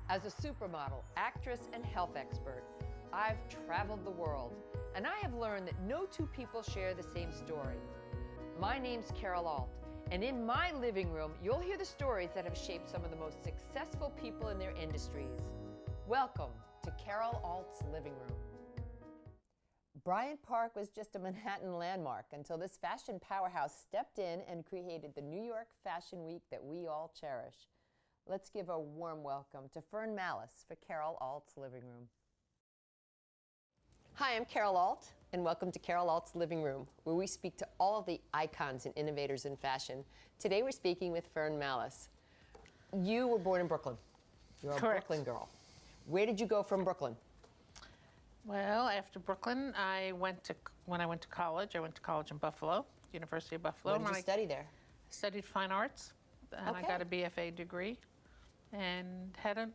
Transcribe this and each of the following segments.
As a supermodel, actress, and health expert, I've traveled the world, and I have learned that no two people share the same story. My name's Carol Alt, and in my living room, you'll hear the stories that have shaped some of the most successful people in their industries. Welcome to Carol Alt's Living Room. Bryant Park was just a Manhattan landmark until this fashion powerhouse stepped in and created the New York Fashion Week that we all cherish. Let's give a warm welcome to Fern Mallis for Carol Alt's Living Room. Hi, I'm Carol Alt, and welcome to Carol Alt's Living Room, where we speak to all of the icons and innovators in fashion. Today we're speaking with Fern Mallis. You were born in Brooklyn. You're a Correct. Brooklyn girl. Where did you go from Brooklyn? Well, after Brooklyn, when I went to college, I went to college in Buffalo, University of Buffalo. What did you study there? I studied fine arts, and I got a BFA degree, and had a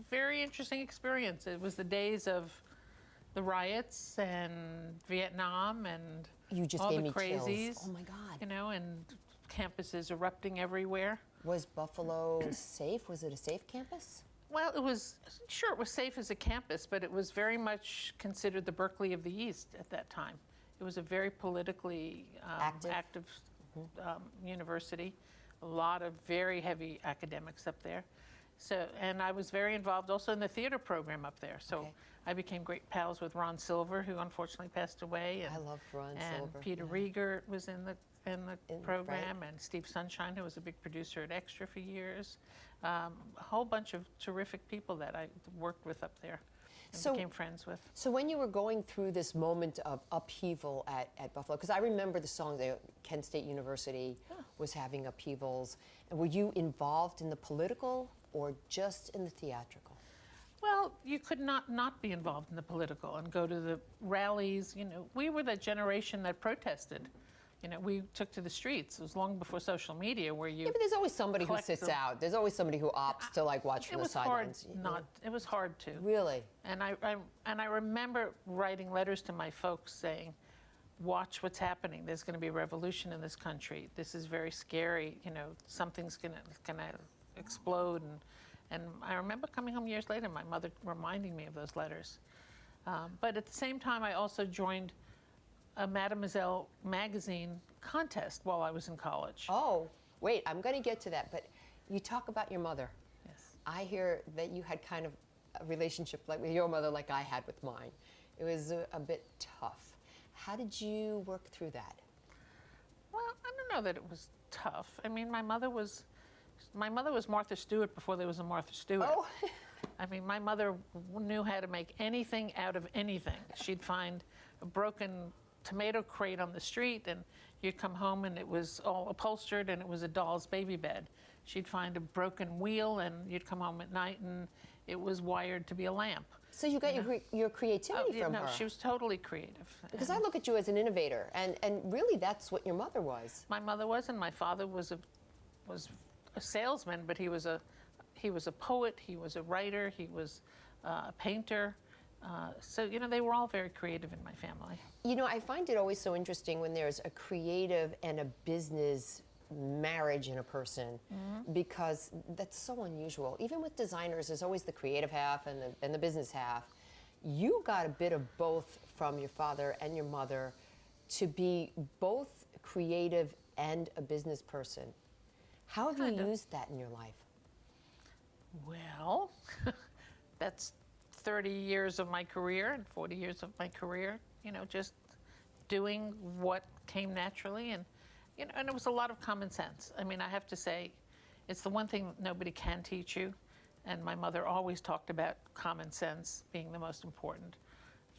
very interesting experience. It was the days of the riots and Vietnam and You just all gave the me crazies. chills. Oh my God. You know, and campuses erupting everywhere. Was Buffalo safe? Was it a safe campus? Well, it was safe as a campus, but it was very much considered the Berkeley of the East at that time. It was a very politically active university, a lot of very heavy academics up there. So, and I was very involved also in the theater program up there. So I became great pals with Ron Silver, who unfortunately passed away. And, I loved Ron Silver. And Peter Rieger was in the program, and Steve Sunshine, who was a big producer at Extra for years. A whole bunch of terrific people that I worked with up there and became friends with. So when you were going through this moment of upheaval at Buffalo, because I remember the song that Kent State University was having upheavals, and were you involved in the political or just in the theatrical? Well, you could not be involved in the political and go to the rallies. You know, we were that generation that protested. You know, we took to the streets. It was long before social media where you... Yeah, but there's always somebody who sits out. There's always somebody who opts to like watch from the sidelines. It was hard to. Really? And I remember writing letters to my folks saying, watch what's happening. There's going to be a revolution in this country. This is very scary. You know, something's going to explode. And I remember coming home years later, my mother reminding me of those letters. But at the same time, I also joined a Mademoiselle magazine contest while I was in college. Oh, wait, I'm going to get to that, but you talk about your mother. Yes. I hear that you had kind of a relationship like with your mother like I had with mine. It was a bit tough. How did you work through that? Well, I don't know that it was tough. I mean, my mother was Martha Stewart before there was a Martha Stewart. Oh. I mean, my mother knew how to make anything out of anything. She'd find a broken tomato crate on the street, and you'd come home and it was all upholstered and it was a doll's baby bed. She'd find a broken wheel and you'd come home at night and it was wired to be a lamp. So you got your creativity from her. No, she was totally creative. Because I look at you as an innovator, and really that's what your mother was. My mother was, and my father was a salesman, but he was a poet, he was a writer, he was a painter. So, you know, they were all very creative in my family. You know, I find it always so interesting when there's a creative and a business marriage in a person, because that's so unusual. Even with designers, there's always the creative half and the business half. You got a bit of both from your father and your mother to be both creative and a business person. How have you used that in your life? Well, that's 30 years of my career and 40 years of my career, you know, just doing what came naturally. And, you know, and it was a lot of common sense. I mean, I have to say, it's the one thing nobody can teach you. And my mother always talked about common sense being the most important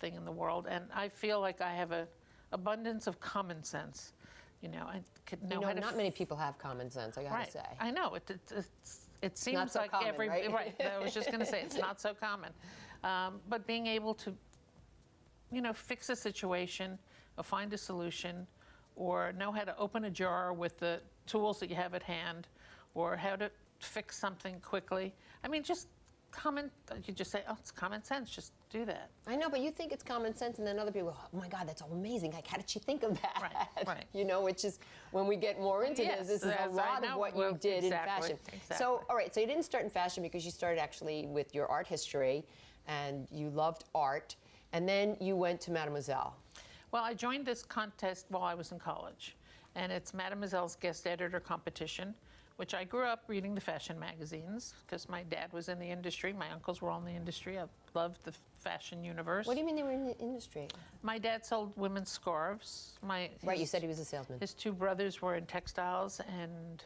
thing in the world. And I feel like I have an abundance of common sense. You know, I could know how to... Not many people have common sense, I gotta say. I know. It seems not so like common, right? I was just going to say it's not so common. But being able to, you know, fix a situation or find a solution or know how to open a jar with the tools that you have at hand or how to fix something quickly. I mean, just you just say, oh, it's common sense, just do that. I know, but you think it's common sense, and then other people go, oh my God, that's amazing. Like, how did she think of that? Right. You know, which is, when we get more into this is a lot of what you did in fashion. Exactly. So, all right, so you didn't start in fashion because you started actually with your art history, and you loved art, and then you went to Mademoiselle. Well, I joined this contest while I was in college, and it's Mademoiselle's guest editor competition, which I grew up reading the fashion magazines because my dad was in the industry. My uncles were all in the industry. I loved the fashion universe. What do you mean they were in the industry? My dad sold women's scarves. Right, you said he was a salesman. His two brothers were in textiles and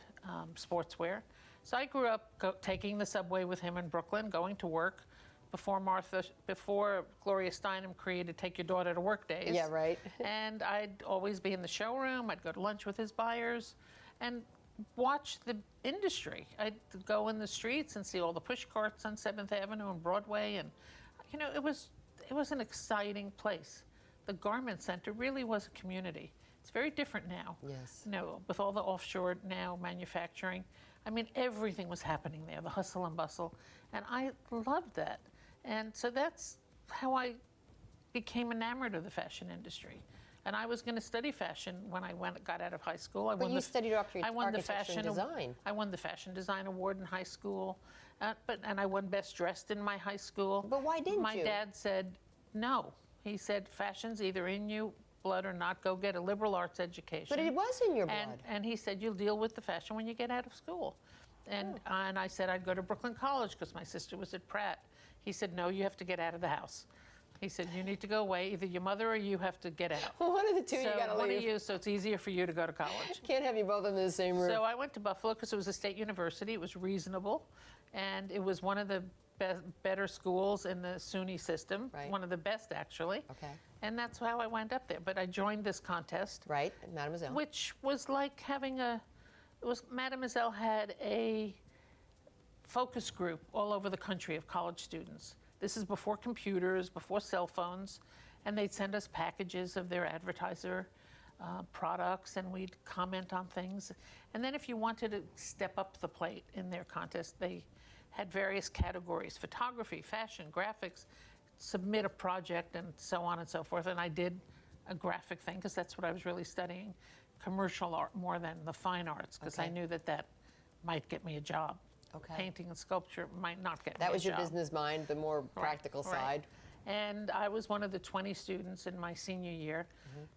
sportswear. So I grew up taking the subway with him in Brooklyn, going to work before Gloria Steinem created Take Your Daughter to Work days. Yeah, right. And I'd always be in the showroom. I'd go to lunch with his buyers and watch the industry. I'd go in the streets and see all the push carts on 7th Avenue and Broadway, and you know, it was an exciting place. The garment center really was a community. It's very different now. Yes. You know, with all the offshore now manufacturing. I mean, everything was happening there, the hustle and bustle, and I loved that. And so that's how I became enamored of the fashion industry. And I was going to study fashion when I got out of high school. But you studied architecture and design. I won the fashion design award in high school, and I won best dressed in my high school. But why didn't you? My dad said no. He said fashion's either in you blood or not. Go get a liberal arts education. But it was in your blood. And he said you'll deal with the fashion when you get out of school. And I said I'd go to Brooklyn College because my sister was at Pratt. He said no, you have to get out of the house. He said, you need to go away. Either your mother or you have to get out. One of the two, you got to leave. One of you, so it's easier for you to go to college. Can't have you both in the same room. So I went to Buffalo because it was a state university. It was reasonable. And it was one of the better schools in the SUNY system. Right. One of the best, actually. Okay. And that's how I went up there. But I joined this contest. Right, Mademoiselle. Which was like having Mademoiselle had a focus group all over the country of college students. This is before computers, before cell phones, and they'd send us packages of their advertiser products, and we'd comment on things. And then if you wanted to step up the plate in their contest, they had various categories: photography, fashion, graphics, submit a project, and so on and so forth. And I did a graphic thing because that's what I was really studying, commercial art more than the fine arts, because I knew that might get me a job. Okay. Painting and sculpture might not get me That a was your job. business mind, the more practical side. And I was one of the 20 students in my senior year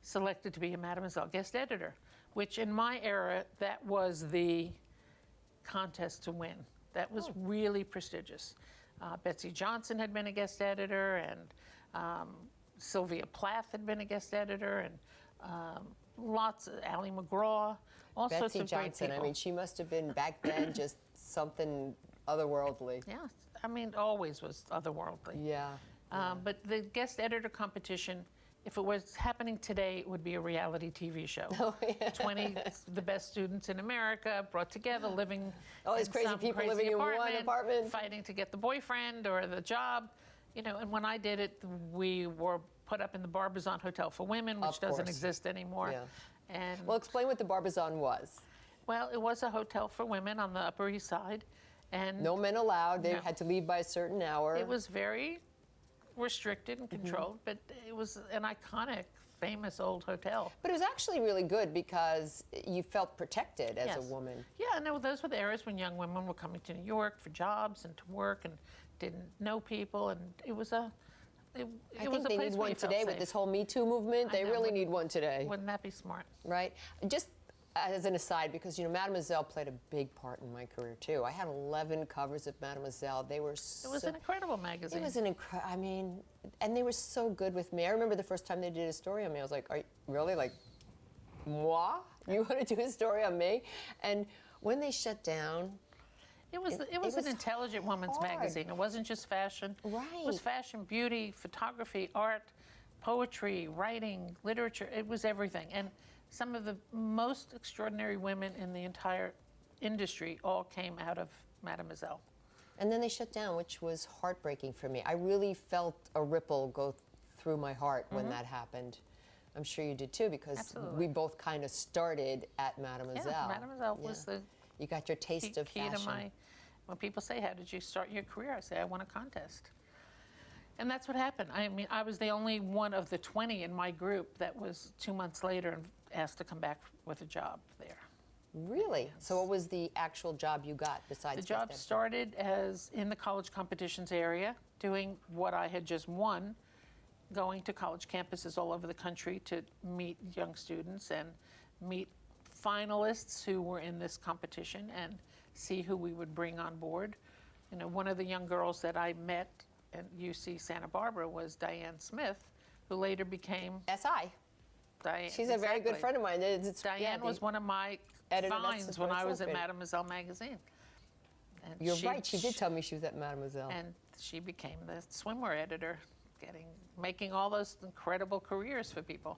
selected to be a Mademoiselle guest editor, which in my era, that was the contest to win. That was really prestigious. Betsy Johnson had been a guest editor, and Sylvia Plath had been a guest editor, and lots of Ally McGraw, all sorts of great people. I mean, she must have been back then just something otherworldly. Yeah, I mean, always was otherworldly. Yeah. But the guest editor competition, if it was happening today, it would be a reality TV show. Oh, yeah. 20 the best students in America brought together, living all these in crazy some people crazy living in one apartment, fighting to get the boyfriend or the job. You know, and when I did it, we were put up in the Barbizon Hotel for Women, which doesn't exist anymore. Yeah. And well, explain what the Barbizon was. well, it was a hotel for women on the Upper East Side, and No men allowed. They had to leave by a certain hour. it was very restricted and controlled, but it was an iconic, famous old hotel. But it was actually really good because you felt protected as a Yes. woman. Yeah, and those were the eras when young women were coming to New York for jobs and to work and didn't know people, and it was a it I was think a they place need where one you felt today with safe. this whole Me Too movement. I They know. really need one today, Wouldn't that be smart? right? Just as an aside, because you know, Mademoiselle played a big part in my career too. I had 11 covers of Mademoiselle. They were so, It was an incredible magazine. It was an I mean, and they were so good with me. I remember the first time they did a story on me. I was like, "Are you really like, moi? You want to do a story on me?" And when they shut down, It was was an intelligent women's hard. magazine. It wasn't just fashion. Right. It was fashion, beauty, photography, art, poetry, writing, literature. It was everything. And some of the most extraordinary women in the entire industry all came out of Mademoiselle. and then they shut down, which was heartbreaking for me. I really felt a ripple go through my heart when that happened. I'm sure you did too, because Absolutely. we both kind of started at Mademoiselle. Yeah, Mademoiselle was the You got your taste of key fashion. to when people say, how did you start your career? I say, I won a contest. And that's what happened. I mean, I was the only one of the 20 in my group that was 2 months later and asked to come back with a job there. Really? Yes. So what was the actual job you got besides The job Best Ed? started as in the college competitions area, doing what I had just won, going to college campuses all over the country to meet young students and meet finalists who were in this competition and see who we would bring on board. You know, one of the young girls that I met at UC Santa Barbara was Diane Smith, who later became SI. Diane. She's a very good exactly. friend of mine. Diane was one of my editor of finds when I was at Celebrated. Mademoiselle magazine. And You're right. She did tell me she was at Mademoiselle. And she became the swimwear editor, making all those incredible careers for people.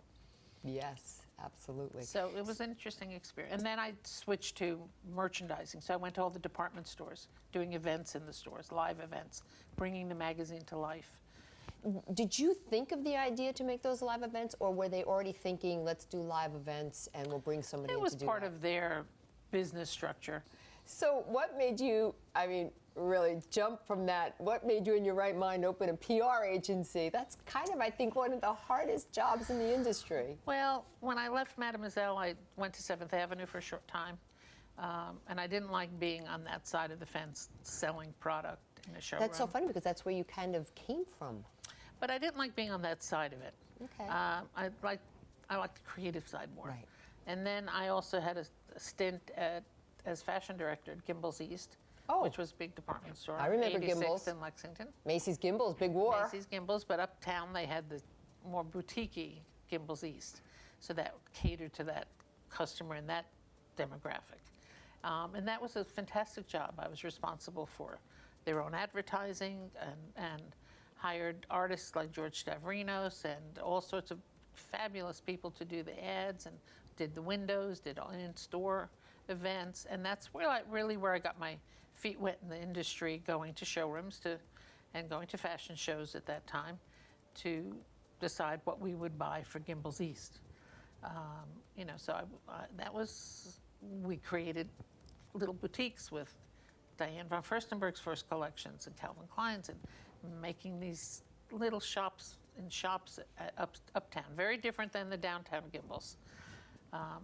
Yes, absolutely. So it was an interesting experience. And then I switched to merchandising. So I went to all the department stores, doing events in the stores, live events, bringing the magazine to life. Did you think of the idea to make those live events, or were they already thinking, let's do live events and we'll bring somebody in It to was do part that? of their business structure. So what made you, I mean, really jump from that? What made you in your right mind open a PR agency? That's kind of, I think, one of the hardest jobs in the industry. Well, when I left Mademoiselle, I went to 7th Avenue for a short time. And I didn't like being on that side of the fence selling product in a showroom. That's so funny because that's where you kind of came from. But I didn't like being on that side of it. Okay. I like the creative side more. Right. And then I also had a stint as fashion director at Gimbel's East, Oh. which was a big department store. I remember 86th Gimbel's. in Lexington. Macy's Gimbel's, big war. Macy's Gimbel's, but uptown they had the more boutique-y Gimbel's East. So that catered to that customer and that demographic. And that was a fantastic job. I was responsible for their own advertising and hired artists like George Stavrinos and all sorts of fabulous people to do the ads and did the windows, did all in-store events. And that's where where I got my feet wet in the industry, going to showrooms and going to fashion shows at that time to decide what we would buy for Gimbel's East. You know, so we created little boutiques with Diane von Furstenberg's first collections and Calvin Klein's, and making these little shops uptown, very different than the downtown Gimbel's.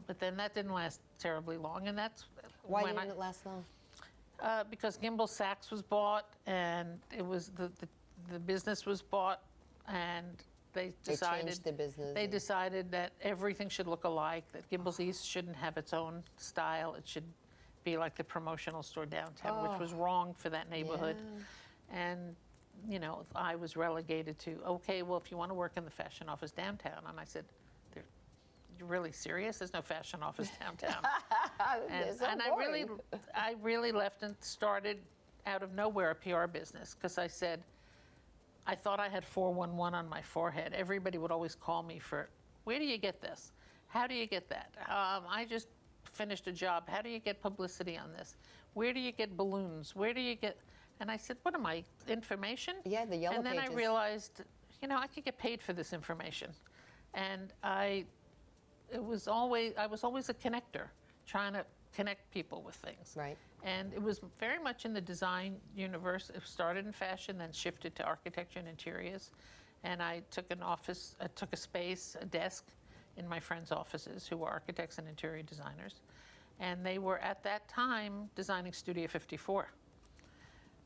But then that didn't last terribly long, and that's Why when didn't it last long? because Gimbel Sachs was bought, and it was the business was bought, and they decided changed the business. They decided that everything should look alike. That Gimbel's East shouldn't have its own style. It should be like the promotional store downtown, which was wrong for that neighborhood. And you know, I was relegated to, okay, well, if you want to work in the fashion office downtown, and I said, you're really serious? There's no fashion office downtown. It's so and boring. I really left and started out of nowhere a PR business, because I said, I thought I had 411 on my forehead. Everybody would always call me for, where do you get this? How do you get that? I just finished a job. How do you get publicity on this? Where do you get balloons? Where do you get? And I said, what am I, information? Yeah, the yellow And then pages. I realized, you know, I could get paid for this information. And I was always a connector, trying to connect people with things. Right. And it was very much in the design universe. It started in fashion, then shifted to architecture and interiors. And I took a space, a desk in my friends' offices who were architects and interior designers. And they were at that time designing Studio 54,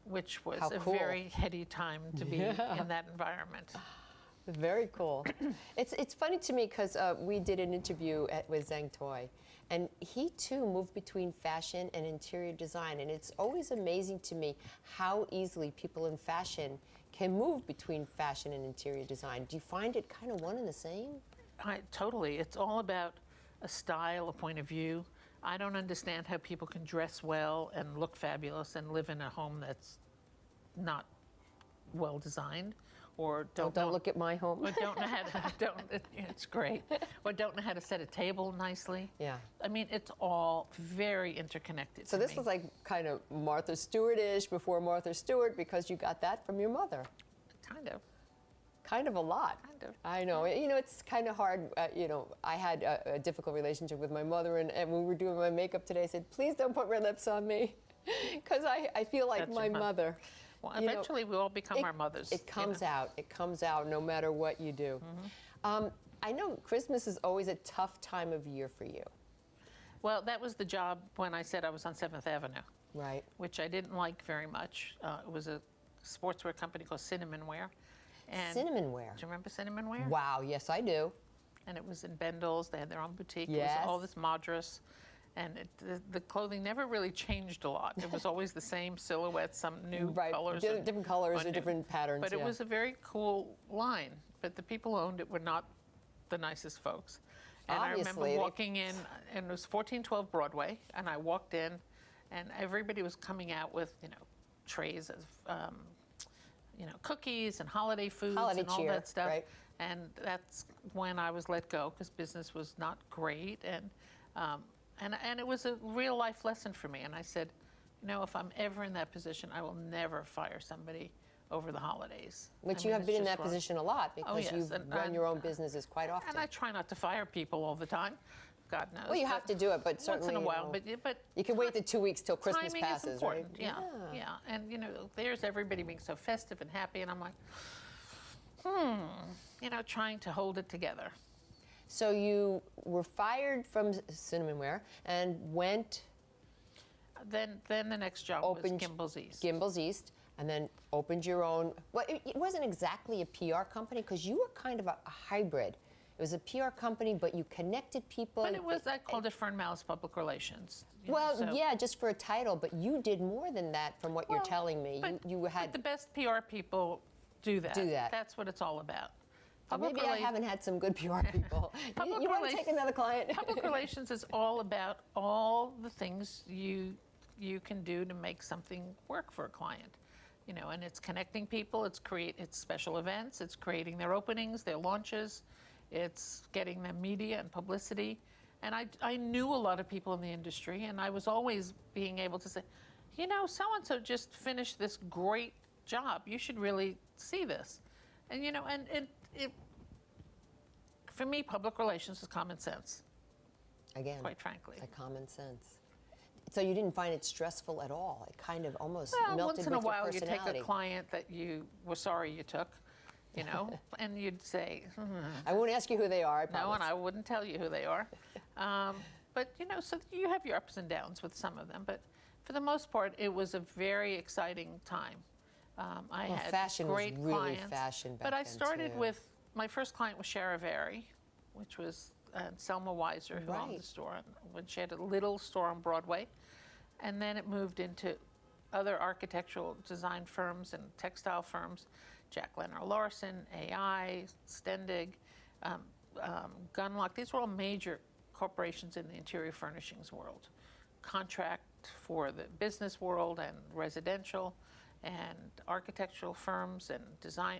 which was How a cool. very heady time to be in that environment. Very cool. It's funny to me because we did an interview with Zhang Toy, and he too moved between fashion and interior design, and it's always amazing to me how easily people in fashion can move between fashion and interior design. Do you find it kind of one and the same? Totally. It's all about a style, a point of view. I don't understand how people can dress well and look fabulous and live in a home that's not well designed, or don't look at my home. or don't know how to it's great, or don't know how to set a table nicely. Yeah. I mean, it's all very interconnected. So to this me. was like kind of Martha Stewart-ish before Martha Stewart, because you got that from your mother. kind of. Kind of a lot. Kind of. I know. You know, it's kind of hard. You know, I had a difficult relationship with my mother, and when we were doing my makeup today, I said, please don't put red lips on me. Because I feel like That's my your mother. mother. Well, you know, eventually we all become our mothers. It you comes know. out. It comes out no matter what you do. I know Christmas is always a tough time of year for you. Well, that was the job when I said I was on 7th Avenue, Right. which I didn't like very much. It was a sportswear company called Cinnamon Wear. And Cinnamon wear. do you remember Cinnamon Wear? Wow, yes I do. And it was in Bendels. They had their own boutique. It Yes. was all this Madras. And the clothing never really changed a lot. It was always the same silhouette, some new Right. colors. Different colors or new. different patterns. But it yeah. was a very cool line. But the people who owned it were not the nicest folks. And I Obviously, remember walking in, and it was 1412 Broadway, and I walked in, and everybody was coming out with, trays of, cookies and holiday foods Holiday and all cheer, that stuff. right. And that's when I was let go because business was not great, and it was a real life lesson for me. And I said, if I'm ever in that position, I will never fire somebody over the holidays. Which I you mean, have it's been in just that wrong. position a lot because yes, you've and- run and- your own businesses quite often. And I try not to fire people all the time. God knows. Well, you have to do it, but once certainly in a you while. know, But you can wait the 2 weeks till Christmas timing passes, is important. right? Yeah. And there's everybody being so festive and happy, and I'm like, trying to hold it together. So you were fired from Cinnamon Wear and went Then the next job Opened was Gimbel's East. Gimbel's East, and then opened your own. Well, it wasn't exactly a PR company because you were kind of a hybrid. It was a PR company, but you connected people. But I called it Fern Mallis Public Relations. Well, so- yeah, just for a title, but you did more than that from what you're Well, telling me. But, You but had the best PR people do that. Do that. That's what it's all about. maybe I haven't had some good PR people. Public you want to rela- take another client? Public relations is all about all the things you can do to make something work for a client. And it's connecting people, it's special events, it's creating their openings, their launches, it's getting them media and publicity. And I knew a lot of people in the industry, and I was always being able to say, so-and-so just finished this great job. You should really see this. And, it for me, public relations is common sense, Again, quite frankly. a common sense. So you didn't find it stressful at all. It kind of almost Well, melted once in a with your while you take personality. a client that you were sorry you took, and you'd say, I won't ask you who they are. I no, promise. and I wouldn't tell you who they are. But, so you have your ups and downs with some of them. But for the most part, it was a very exciting time. I Well, had fashion was great really clients. fashion back But I then, started too. with, my first client was Charivari, which was Selma Weiser, who owned Right. the store, when she had a little store on Broadway. And then it moved into other architectural design firms and textile firms, Jack Lenner Larson, AI, Stendig, Gunlock. These were all major corporations in the interior furnishings world. Contract for the business world and residential and architectural firms and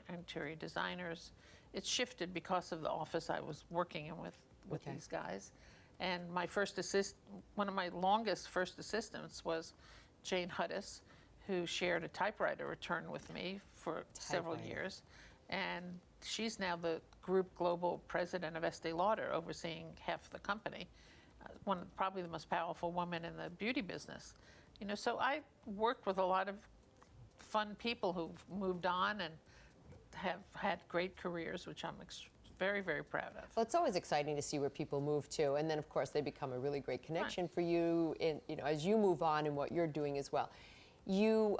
interior designers. It shifted because of the office I was working in with Okay. these guys. And my one of my longest first assistants was Jane Huddis, who shared a typewriter return with me for several Typewriter. years. And she's now the group global president of Estee Lauder, overseeing half the company. Probably the most powerful woman in the beauty business. So I worked with a lot of fun people who've moved on and have had great careers, which I'm very, very proud of. Well, it's always exciting to see where people move to, and then of course they become a really great connection for you. In as you move on and what you're doing as well. You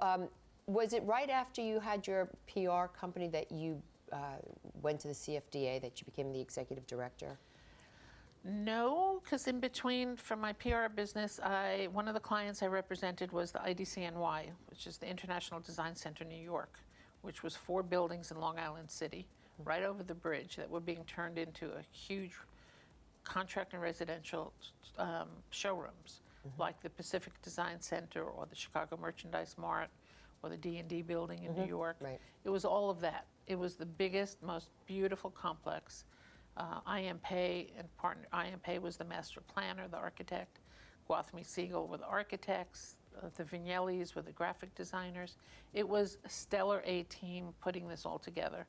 was it right after you had your PR company that you went to the CFDA that you became the executive director? No, because in between, for my PR business, one of the clients I represented was the IDCNY, which is the International Design Center, New York, which was 4 buildings in Long Island City, right over the bridge, that were being turned into a huge contract and residential showrooms, like the Pacific Design Center or the Chicago Merchandise Mart or the D&D building in New York. Right. It was all of that. It was the biggest, most beautiful complex. I.M. Pei and partner, I.M. Pei was the master planner, the architect. Gwathmey Siegel were the architects. The Vignellis were the graphic designers. It was a stellar A team putting this all together.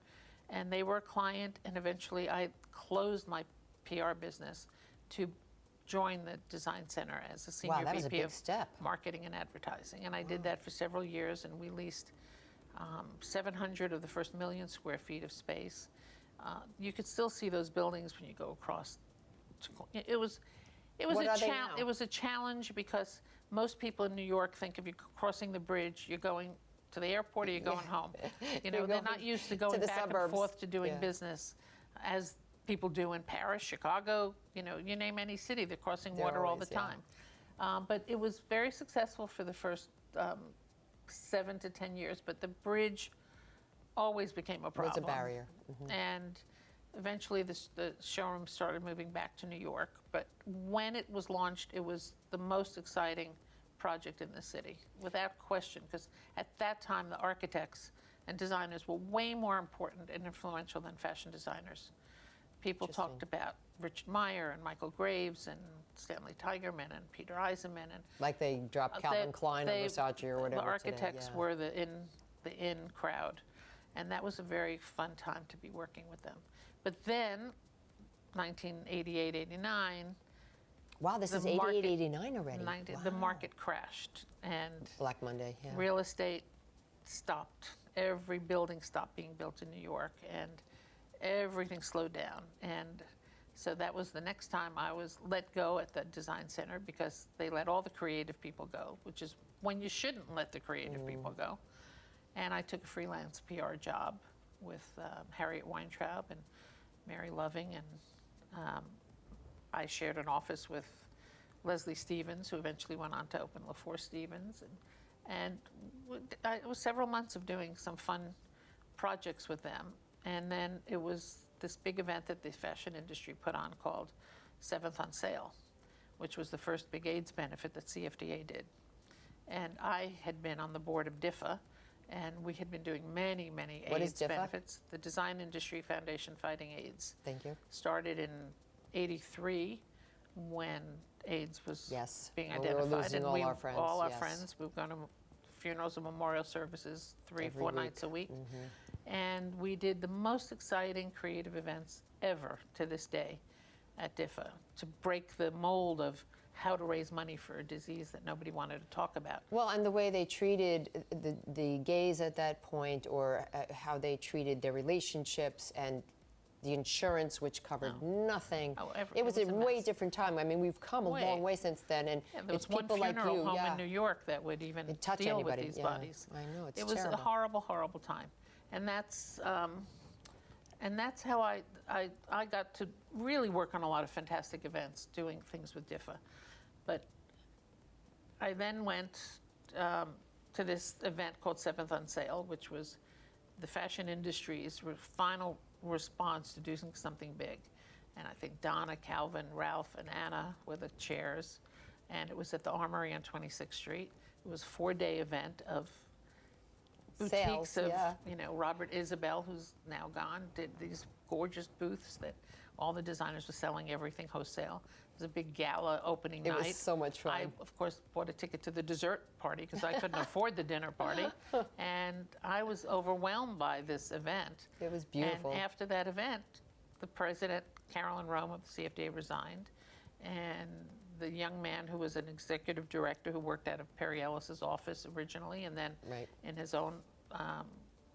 And they were a client, and eventually I closed my PR business to join the design center as a Wow, senior that was a VP big of step. marketing and advertising. And I did that for several years, and we leased 700 of the first 1 million square feet of space. You could still see those buildings when you go across. It was What are they now? it was a challenge because most people in New York think if you're crossing the bridge, you're going to the airport or you're going home. You know, You're they're going not used to to going the back suburbs. and forth to doing Yeah. business as people do in Paris, Chicago, you know, you name any city, they're crossing They're water all always, the yeah. time. But it was very successful for the first 7 to 10 years, but the bridge always became a problem. Was a barrier. And eventually the showroom started moving back to New York. But when it was launched, it was the most exciting project in the city, without question, because at that time the architects and designers were way more important and influential than fashion designers. People talked about Richard Meyer and Michael Graves and Stanley Tigerman and Peter Eisenman, and Like they dropped Calvin Klein or Versace or whatever the architects today. were the in crowd, and that was a very fun time to be working with them. But then, 1988, 89, Wow, this the is 88, market- 89 already. the Wow. market crashed, and Black Monday, yeah. real estate stopped. Every building stopped being built in New York, and everything slowed down. And so that was the next time I was let go at the design center, because they let all the creative people go, which is when you shouldn't let the creative people go. And I took a freelance PR job with Harriet Weintraub and Mary Loving, and I shared an office with Leslie Stevens, who eventually went on to open LaFour Stevens. And it was several months of doing some fun projects with them. And then it was this big event that the fashion industry put on called 7th on Sale, which was the first big AIDS benefit that CFDA did. And I had been on the board of DIFA, and we had been doing many, many What is AIDS DIFA? benefits. The Design Industry Foundation Fighting AIDS. Thank you. Started in '83 when AIDS was Yes, being when we were identified. losing and all we, our friends, all our yes. friends. We've gone to funerals and memorial services Every 4 nights a week. And we did the most exciting creative events ever to this day at DIFA to break the mold of how to raise money for a disease that nobody wanted to talk about. Well, and the way they treated the gays at that point, or how they treated their relationships, and the insurance, which covered nothing. It was a way mess. different time. I mean, we've come a long way since then, and Yeah, there it's was one people like funeral you. home yeah. in New York that would even It'd touch deal anybody, with these yeah. bodies. I know, it's It was terrible. a horrible, horrible time, and that's how I got to really work on a lot of fantastic events, doing things with DIFA. But I then went to this event called 7th on Sale, which was the fashion industry's final response to doing something big. And I think Donna, Calvin, Ralph, and Anna were the chairs. And it was at the Armory on 26th Street. It was a 4-day event of boutiques Sales, of, yeah. you know, Robert Isabel, who's now gone, did these gorgeous booths that all the designers were selling everything wholesale. It was a big gala opening It night. was so much fun. I, of course, bought a ticket to the dessert party because I couldn't afford the dinner party. And I was overwhelmed by this event. It was beautiful. And after that event, the president, Carolyn Rome of the CFDA, resigned. And the young man who was an executive director who worked out of Perry Ellis's office originally, and then Right. in his own,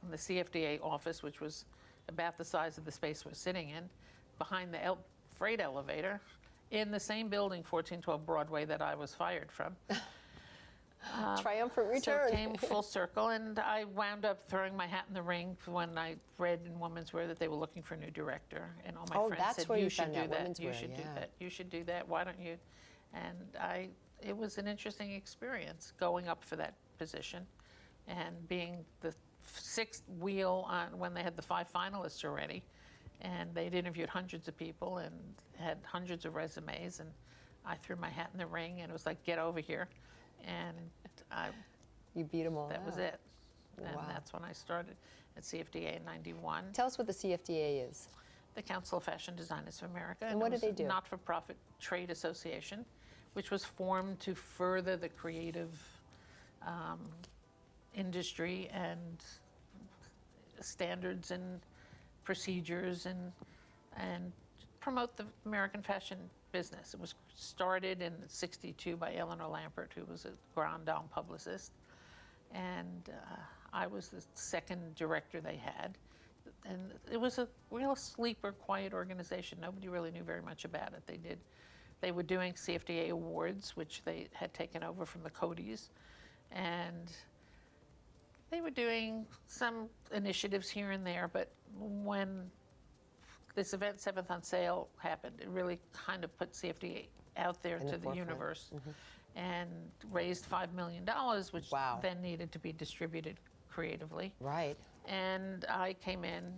in the CFDA office, which was about the size of the space we're sitting in, behind the freight elevator, in the same building, 1412 Broadway, that I was fired from. Triumphant So return. it came full circle, and I wound up throwing my hat in the ring when I read in Women's Wear that they were looking for a new director, and all my Oh, friends that's said, where "You you should found do out that. Women's You Wear, should do yeah. that. You should do that. Why don't you?" And it was an interesting experience going up for that position, and being the 6th wheel on when they had the 5 finalists already, and they'd interviewed hundreds of people and had hundreds of resumes, and I threw my hat in the ring, and it was like, "Get over here," and You beat them all that was out. it. And Wow. that's when I started at CFDA in '91. Tell us what the CFDA is. The Council of Fashion Designers of America. And what it do was they a do? Not-for-profit trade association, which was formed to further the creative industry and standards and procedures and promote the American fashion business. It was started in '62 by Eleanor Lampert, who was a grand dame publicist. And I was the second director they had. And it was a real sleeper, quiet organization. Nobody really knew very much about it. They were doing CFDA awards, which they had taken over from the Codys. And they were doing some initiatives here and there, but when this event, 7th on Sale, happened, it really kind of put CFDA out there to the universe and raised $5 million, which then needed to be distributed creatively. Right. And I came in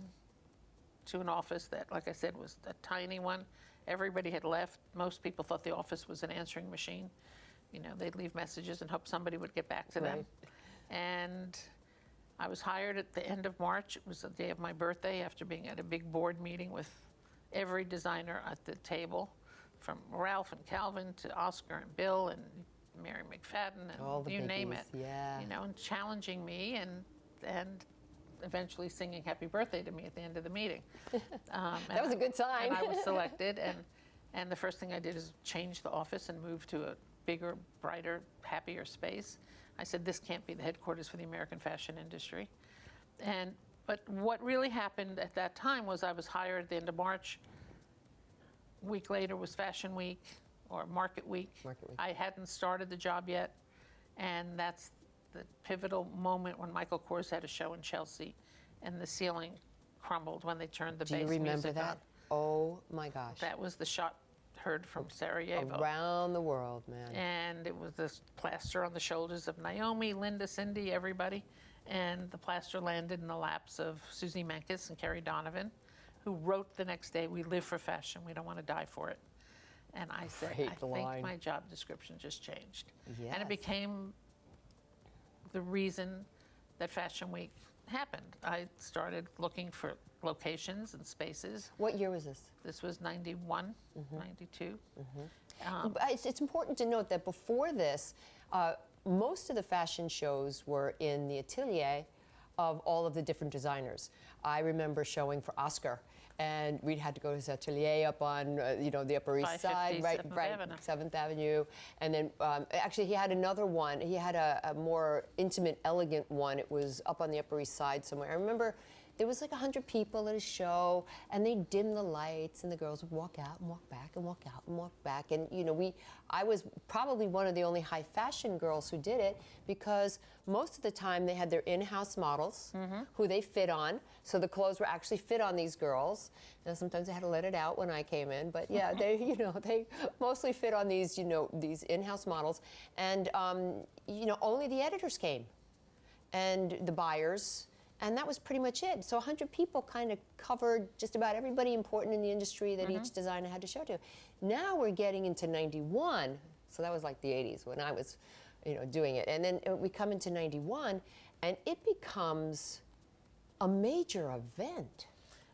to an office that, like I said, was a tiny one. Everybody had left. Most people thought the office was an answering machine. You know, they'd leave messages and hope somebody would get back to them. And I was hired at the end of March. It was the day of my birthday, after being at a big board meeting with every designer at the table, from Ralph and Calvin to Oscar and Bill and Mary McFadden and all the you biggies, name it. Yeah. You know, and challenging me and eventually singing happy birthday to me at the end of the meeting. That was a good sign. And I was selected, and the first thing I did is change the office and move to a bigger, brighter, happier space. I said, this can't be the headquarters for the American fashion industry. But what really happened at that time was I was hired at the end of March. A week later was Fashion Week, or Market Week. I hadn't started the job yet, and that's the pivotal moment when Michael Kors had a show in Chelsea, and the ceiling crumbled when they turned the bass music on. Do you remember that? Oh my gosh. That was the shot heard from Sarajevo. Around the world, man. And it was this plaster on the shoulders of Naomi, Linda, Cindy, everybody. And the plaster landed in the laps of Susie Menkes and Kerry Donovan, who wrote the next day, "We live for fashion, we don't want to die for it." And I said, I think my job description just changed. Yes. And it became the reason that Fashion Week happened. I started looking for locations and spaces. What year was this? This was 91, 92. It's important to note that before this, most of the fashion shows were in the atelier of all of the different designers. I remember showing for Oscar, and we had to go to his atelier up on, the Upper East Side, right, 7th Avenue. And then, actually, he had another one. He had a more intimate, elegant one. It was up on the Upper East Side somewhere. I remember there was like 100 people at a show, and they dimmed the lights, and the girls would walk out and walk back and walk out and walk back. And I was probably one of the only high fashion girls who did it, because most of the time they had their in-house models who they fit on, so the clothes were actually fit on these girls. Now sometimes I had to let it out when I came in, but yeah, they mostly fit on these these in-house models, and only the editors came, and the buyers. And that was pretty much it. So 100 people kind of covered just about everybody important in the industry that each designer had to show to. Now we're getting into 91, so that was like the 80s when I was, doing it. And then we come into 91, and it becomes a major event.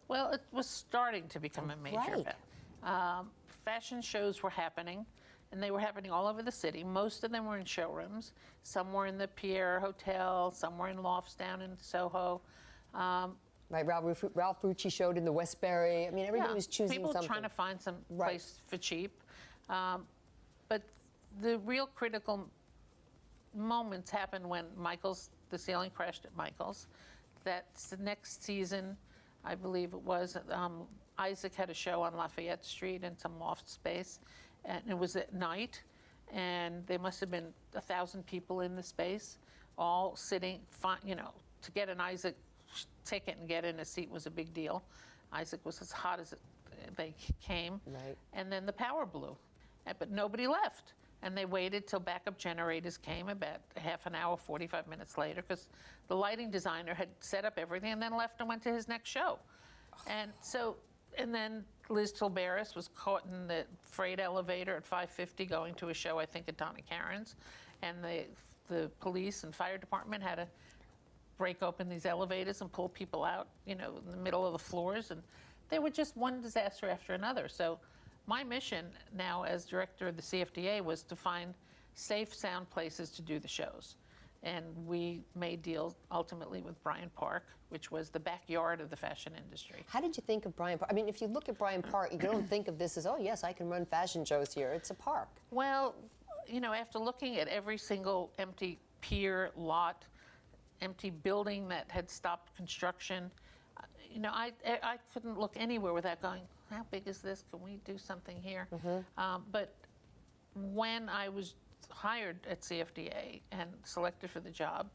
Well, it was starting to become a major event. Fashion shows were happening, and they were happening all over the city. Most of them were in showrooms. Some were in the Pierre Hotel, some were in lofts down in Soho. Right, Ralph Rucci showed in the Westbury. I mean, everybody was choosing people something. Trying to find some place for cheap. But the real critical moments happened when the ceiling crashed at Michael's. That's the next season, I believe it was, Isaac had a show on Lafayette Street in some loft space. And it was at night, and there must have been 1,000 people in the space, all sitting, to get an Isaac ticket and get in a seat was a big deal. Isaac was as hot as they came. Right. And then the power blew, but nobody left. And they waited till backup generators came about half an hour, 45 minutes later, because the lighting designer had set up everything and then left and went to his next show. And then Liz Tilberis was caught in the freight elevator at 5:50 going to a show, I think, at Donna Karen's. And the police and fire department had to break open these elevators and pull people out, in the middle of the floors. And they were just one disaster after another. So my mission now as director of the CFDA was to find safe, sound places to do the shows. And we made deals ultimately with Bryant Park, which was the backyard of the fashion industry. How did you think of Bryant Park? I mean, if you look at Bryant Park, you don't think of this as, oh, yes, I can run fashion shows here. It's a park. Well, you know, after looking at every single empty pier, lot, empty building that had stopped construction, you know, I couldn't look anywhere without going, how big is this? Can we do something here? But when I was hired at CFDA and selected for the job,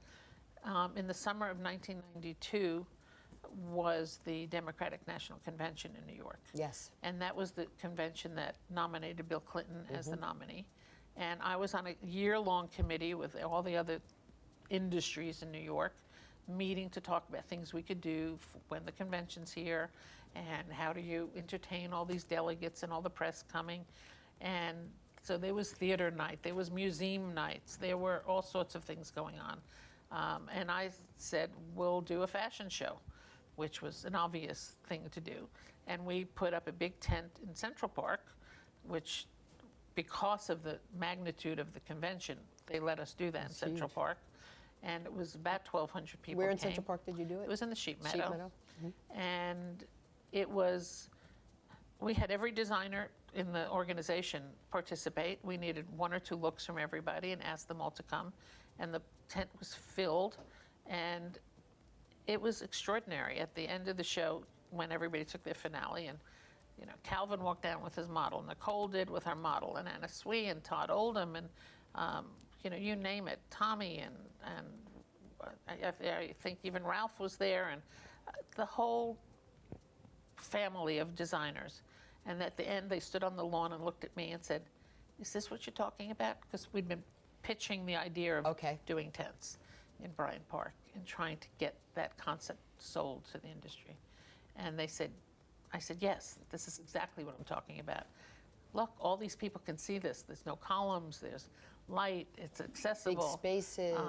in the summer of 1992 was the Democratic National Convention in New York. Yes. And that was the convention that nominated Bill Clinton as the nominee. And I was on a year-long committee with all the other industries in New York, meeting to talk about things we could do when the convention's here, and how do you entertain all these delegates and all the press coming. And so there was theater night, there was museum nights, there were all sorts of things going on. And I said, we'll do a fashion show, which was an obvious thing to do. And we put up a big tent in Central Park, which, because of the magnitude of the convention, they let us do that in Central Park. And it was about 1,200 people. Where in came. Central Park did you do it? It was in the Sheep Meadow. Sheep Meadow. And it was, we had every designer in the organization participate. We needed 1 or 2 looks from everybody and asked them all to come. And the tent was filled. And it was extraordinary. At the end of the show, when everybody took their finale, and you know, Calvin walked down with his model, Nicole did with her model, and Anna Swee and Todd Oldham, and you know, you name it, Tommy, and I think even Ralph was there, and the whole family of designers. And at the end, they stood on the lawn and looked at me and said, "Is this what you're talking about?" Because we'd been pitching the idea of doing tents in Bryant Park and trying to get that concept sold to the industry. And they said, I said, yes, this is exactly what I'm talking about. Look, all these people can see this. There's no columns, there's light, it's accessible. Big spaces,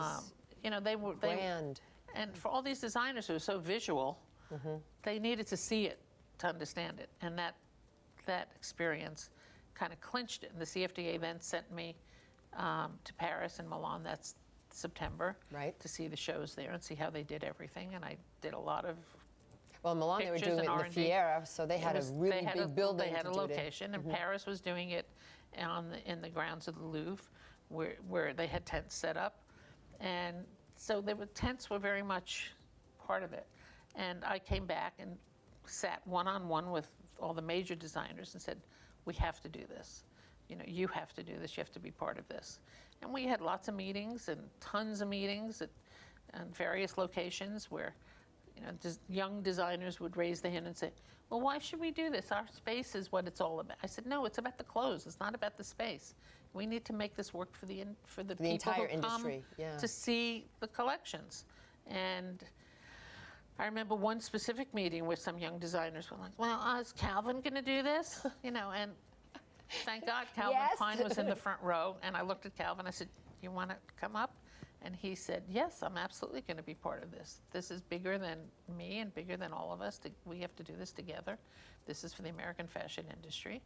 you know, they were grand. And for all these designers who are so visual, they needed to see it to understand it. And that experience kind of clinched it. And the CFDA then sent me to Paris and Milan, that's September, to see the shows there and see how they did everything. And I did a lot of Well, in Milan, they were doing it in the Fiera, so they had a really big building. They had a location, and Paris was doing it in the grounds of the Louvre, where they had tents set up. And so tents were very much part of it. And I came back and sat one-on-one with all the major designers and said, we have to do this. You know, you have to do this. You have to be part of this. And we had lots of meetings and tons of meetings at various locations where, you know, young designers would raise their hand and say, well, why should we do this? Our space is what it's all about. I said, no, it's about the clothes. It's not about the space. We need to make this work for the people entire who come industry, to see the collections. And I remember one specific meeting where some young designers were like, well, is Calvin going to do this? You know, and thank God Calvin Klein was in the front row. And I looked at Calvin. I said, you want to come up? And he said, yes, I'm absolutely going to be part of this. This is bigger than me and bigger than all of us. We have to do this together. This is for the American fashion industry.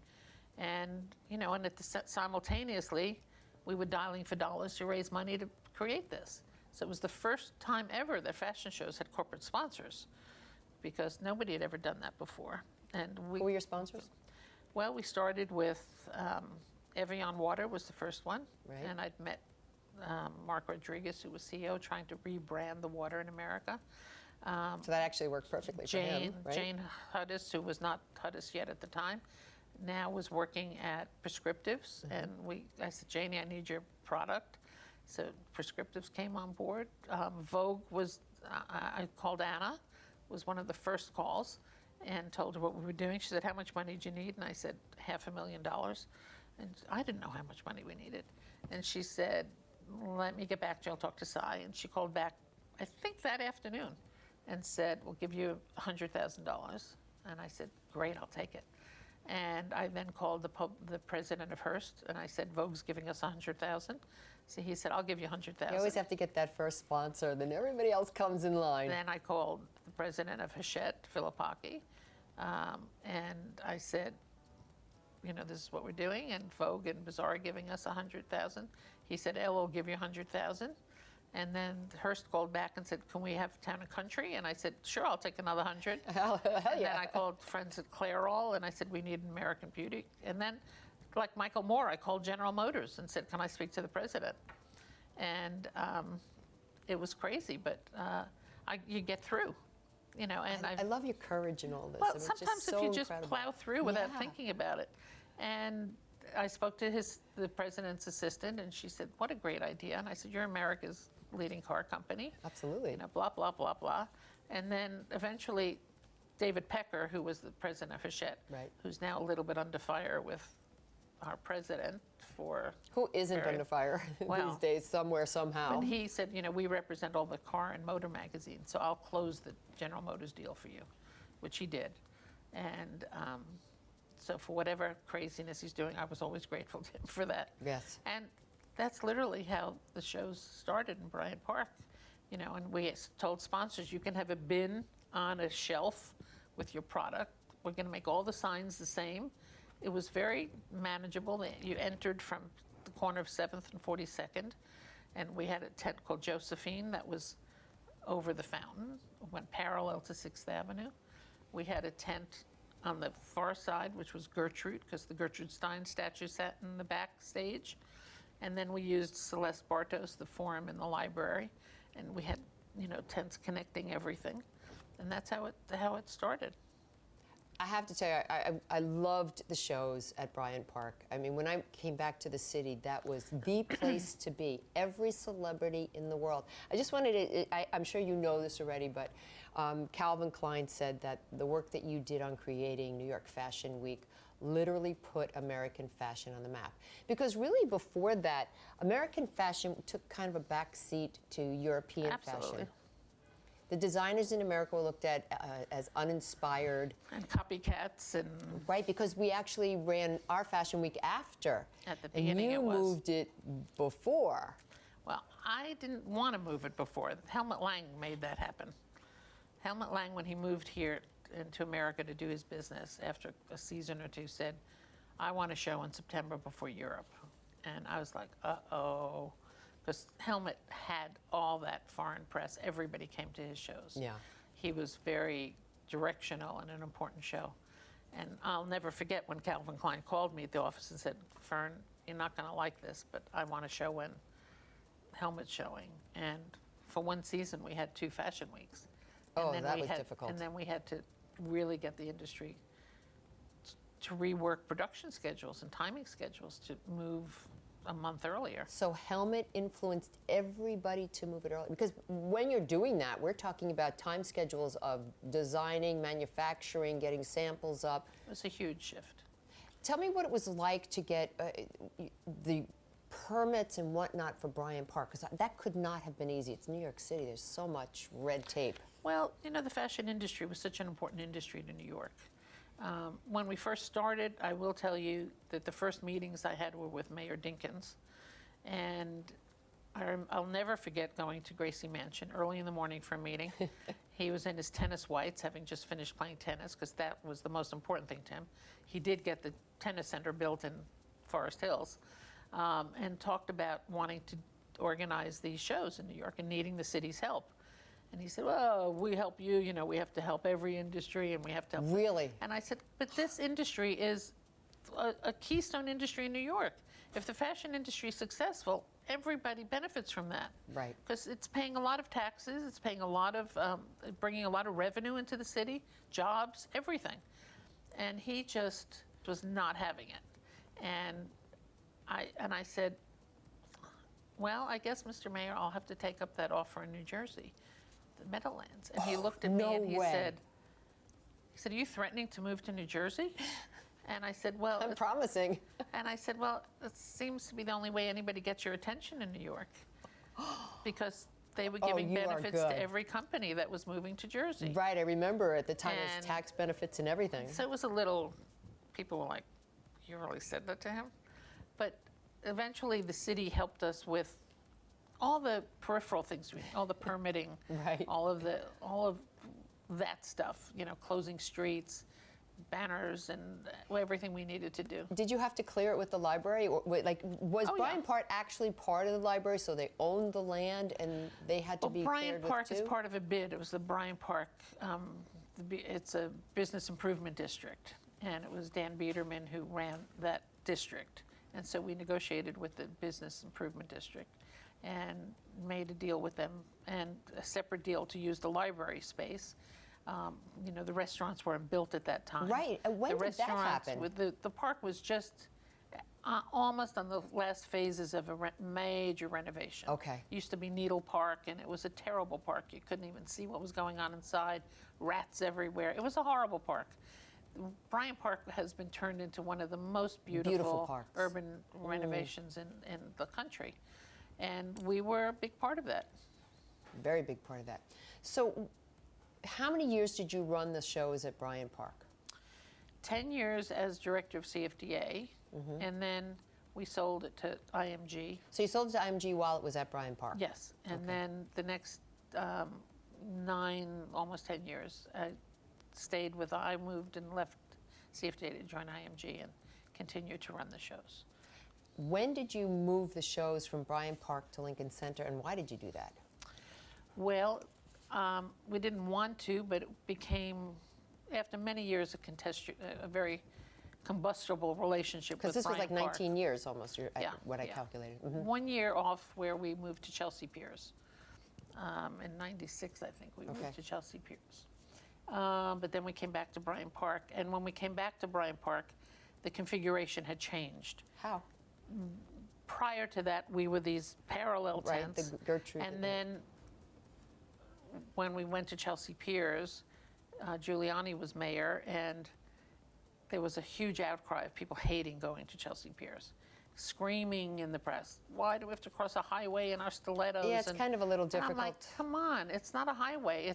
And, you know, and simultaneously, we were dialing for dollars to raise money to create this. So it was the first time ever that fashion shows had corporate sponsors, because nobody had ever done that before. And Who were your sponsors? Well, we started with Evian Water was the first one. Right. And I'd met Mark Rodriguez, who was CEO, trying to rebrand the water in America. So that actually worked perfectly for him, right? Jane Hudis, who was not Hudis yet at the time, now was working at Prescriptives. And I said, Janie, I need your product. So Prescriptives came on board. Vogue was, I called Anna, was one of the first calls, and told her what we were doing. She said, how much money do you need? And I said, $500,000. And I didn't know how much money we needed. And she said, let me get back to you, I'll talk to Cy. And she called back, I think that afternoon, and said, we'll give you $100,000. And I said, great, I'll take it. And I then called the president of Hearst, and I said, Vogue's giving us $100,000. So he said, I'll give you $100,000. You always have to get that first sponsor, then everybody else comes in line. Then I called the president of Hachette, Philippaki, and I said, you know, this is what we're doing, and Vogue and Bazaar are giving us $100,000. He said, Elle will give you $100,000. And then Hearst called back and said, can we have Town and Country? And I said, sure, I'll take another 100. Hell And then yeah. I called friends at Clairol and I said, we need an American Beauty. And then, like Michael Moore, I called General Motors and said, can I speak to the president? And it was crazy, but you get through, you know. And I love your courage in all this. well, I mean, it's sometimes just if so you just incredible. plow through without Yeah. thinking about it. And I spoke to the president's assistant, and she said, what a great idea. And I said, you're America's leading car company. Absolutely. You know, blah, blah, blah, blah. And then eventually, David Pecker, who was the president of Hachette, Right. who's now a little bit under fire with our president for... Who isn't very- under fire Well, these days, somewhere, somehow? And he said, you know, we represent all the car and motor magazines, so I'll close the General Motors deal for you, which he did. And so for whatever craziness he's doing, I was always grateful to him for that. Yes. And that's literally how the shows started in Bryant Park. You know, and we told sponsors, you can have a bin on a shelf with your product. We're going to make all the signs the same. It was very manageable. You entered from the corner of 7th and 42nd, and we had a tent called Josephine that was over the fountain, went parallel to 6th Avenue. We had a tent on the far side, which was Gertrude, because the Gertrude Stein statue sat in the backstage. And then we used Celeste Bartos, the Forum, in the library, and we had, you know, tents connecting everything, and that's how it started. I have to tell you, I loved the shows at Bryant Park. I mean, when I came back to the city, that was the place to be. Every celebrity in the world. I just wanted to, I'm sure you know this already, but Calvin Klein said that the work that you did on creating New York Fashion Week literally put American fashion on the map. Because really before that, American fashion took kind of a back seat to European Absolutely. fashion. The designers in America were looked at as uninspired. And copycats and... Right, because we actually ran our Fashion Week after. At the beginning and you it was. moved it before. Well, I didn't want to move it before. Helmut Lang made that happen. Helmut Lang, when he moved here into America to do his business after a season or two, said, I want a show in September before Europe. And I was like, uh-oh. Because Helmut had all that foreign press. Everybody came to his shows. Yeah. He was very directional in an important show. And I'll never forget when Calvin Klein called me at the office and said, Fern, you're not going to like this, but I want a show when Helmut's showing. And for one season, we had 2 fashion weeks. Oh, And then that we was had, difficult. And then we had to really get the industry to rework production schedules and timing schedules to move a month earlier. So Helmut influenced everybody to move it early. Because when you're doing that, we're talking about time schedules of designing, manufacturing, getting samples up. It was a huge shift. Tell me what it was like to get the permits and whatnot for Bryant Park, because that could not have been easy. It's New York City. There's so much red tape. Well, you know, the fashion industry was such an important industry to New York. When we first started, I will tell you that the first meetings I had were with Mayor Dinkins. And I'll never forget going to Gracie Mansion early in the morning for a meeting. He was in his tennis whites, having just finished playing tennis, because that was the most important thing to him. He did get the tennis center built in Forest Hills, and talked about wanting to organize these shows in New York and needing the city's help. And he said, well, we help you, you know, we have to help every industry and we have to help. Really? And I said, but this industry is a keystone industry in New York. If the fashion industry is successful, everybody benefits from that. Right. Because it's paying a lot of taxes, it's paying a lot of, bringing a lot of revenue into the city, jobs, everything. And he just was not having it. And I said, well, I guess, Mr. Mayor, I'll have to take up that offer in New Jersey, the Meadowlands. And he looked at me no and he way. said, are you threatening to move to New Jersey? And I said, well, I'm promising. and I said, well, it seems to be the only way anybody gets your attention in New York, because they were giving you are benefits good. to every company that was moving to Jersey. Right, I remember at the time it was And- tax benefits and everything. So it was a little, people were like, you really said that to him? But eventually the city helped us with all the peripheral things, all the permitting, Right. all of that stuff, you know, closing streets, banners and everything we needed to do. Did you have to clear it with the library? Or, like, was Oh, Bryant yeah. Park actually part of the library, so they owned the land and they had to be Bryant cleared Park with is too? part of a bid. It was the Bryant Park, it's a business improvement district. And it was Dan Biederman who ran that district. And so we negotiated with the business improvement district and made a deal with them, and a separate deal to use the library space. You know, the restaurants weren't built at that time. Right. And when the did that restaurants happen? With the park was just almost on the last phases of a major renovation. Okay. Used to be Needle Park, and it was a terrible park. You couldn't even see what was going on inside. Rats everywhere. It was a horrible park. Bryant Park has been turned into one of the most beautiful parks. urban renovations in the country. And we were a big part of that. Very big part of that. So, how many years did you run the shows at Bryant Park? 10 years as director of CFDA, and then we sold it to IMG. So you sold it to IMG while it was at Bryant Park? Yes, and then the next 9, almost 10 years, I moved and left CFDA to join IMG and continued to run the shows. When did you move the shows from Bryant Park to Lincoln Center, and why did you do that? Well, we didn't want to, but it became, after many years, a very combustible relationship with Because this was like Bryant Park. 19 years almost, Yeah, what I yeah. calculated. 1 year off where we moved to Chelsea Piers. In 96, I think, we moved Okay. to Chelsea Piers. But then we came back to Bryant Park, and when we came back to Bryant Park, the configuration had changed. How? Prior to that, we were these parallel Right, tents. the Gertrude. And then when we went to Chelsea Piers, Giuliani was mayor, and there was a huge outcry of people hating going to Chelsea Piers, screaming in the press, why do we have to cross a highway in our stilettos? Yeah, it's kind of a little and I'm like, difficult. come on, it's not a highway.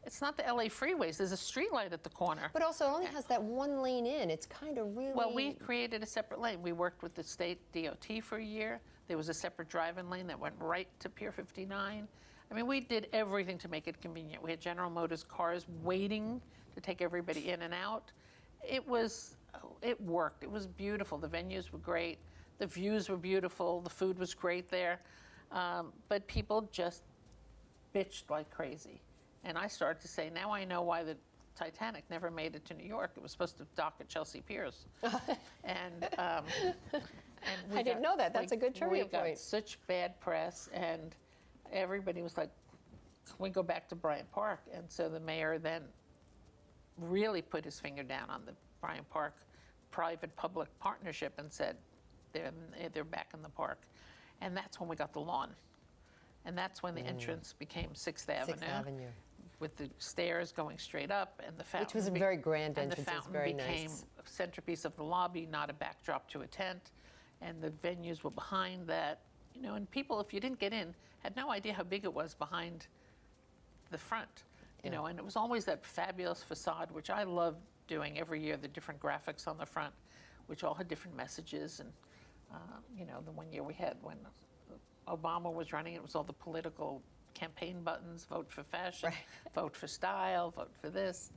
It's not the LA freeways. There's a street light at the corner. But also, it only has that one lane in. It's kind of really... Well, we created a separate lane. We worked with the state DOT for a year. There was a separate drive-in lane that went right to Pier 59. I mean, we did everything to make it convenient. We had General Motors cars waiting to take everybody in and out. It worked. It was beautiful. The venues were great. The views were beautiful. The food was great there. But people just bitched like crazy. And I started to say, now I know why the Titanic never made it to New York. It was supposed to dock at Chelsea Piers. And I didn't know that. That's a good trivia We got point. such bad press, and everybody was like, can we go back to Bryant Park? And so the mayor then really put his finger down on the Bryant Park private-public partnership and said, they're back in the park. And that's when we got the lawn. And that's when the entrance became 6th Avenue. 6th Avenue. With the stairs going straight up, and the fountain. Which was a very grand and entrance. the It was fountain very became nice. a centerpiece of the lobby, not a backdrop to a tent. And the venues were behind that. You know, and people, if you didn't get in, had no idea how big it was behind the front. You know, and it was always that fabulous facade, which I loved doing every year, the different graphics on the front, which all had different messages. And, you know, the 1 year we had when Obama was running, it was all the political campaign buttons, vote for fashion, Right. vote for style, vote for this.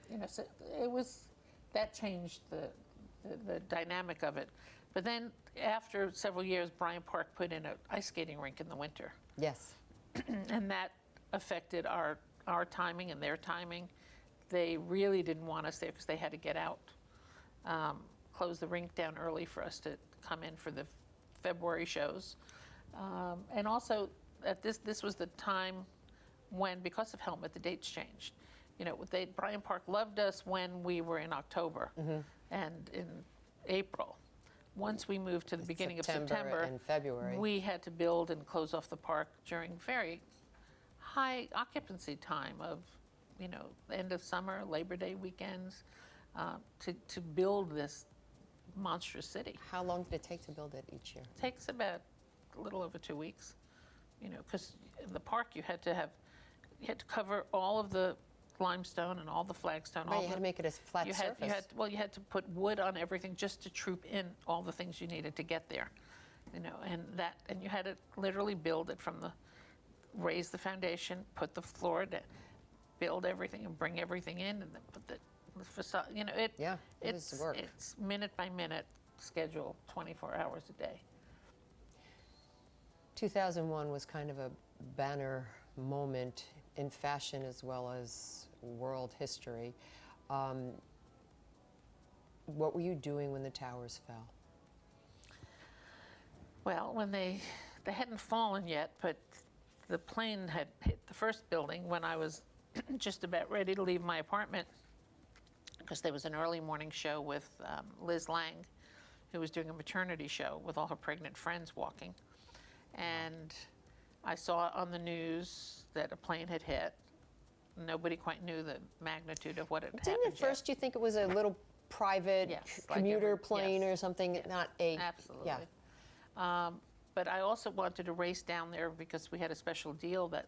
You know, so it was, that changed the dynamic of it. But then after several years, Bryant Park put in an ice skating rink in the winter. Yes. And that affected our timing and their timing. They really didn't want us there because they had to get out, close the rink down early for us to come in for the February shows. And also, this was the time when, because of Helmut, the dates changed. You know, Bryant Park loved us when we were in October and in April. Once we moved to the beginning of September and February. we had to build and close off the park during very high occupancy time of, you know, end of summer, Labor Day weekends, to build this monstrous city. How long did it take to build it each year? It takes about a little over 2 weeks, you know, because in the park you had to cover all of the limestone and all the flagstone. Right, you had to make it a flat surface. You had to put wood on everything just to troop in all the things you needed to get there, you know, and you had to literally build it from raise the foundation, put the floor down, build everything and bring everything in, and then put the facade. You know, it was work. It's minute by minute schedule, 24 hours a day. 2001 was kind of a banner moment in fashion as well as world history. What were you doing when the towers fell? Well, when they hadn't fallen yet, but the plane had hit the first building when I was just about ready to leave my apartment, because there was an early morning show with Liz Lang, who was doing a maternity show with all her pregnant friends walking. And I saw on the news that a plane had hit. Nobody quite knew the magnitude of what had happened. Didn't at first you think it was a little private commuter plane or something, not a... Absolutely. Yeah. But I also wanted to race down there because we had a special deal that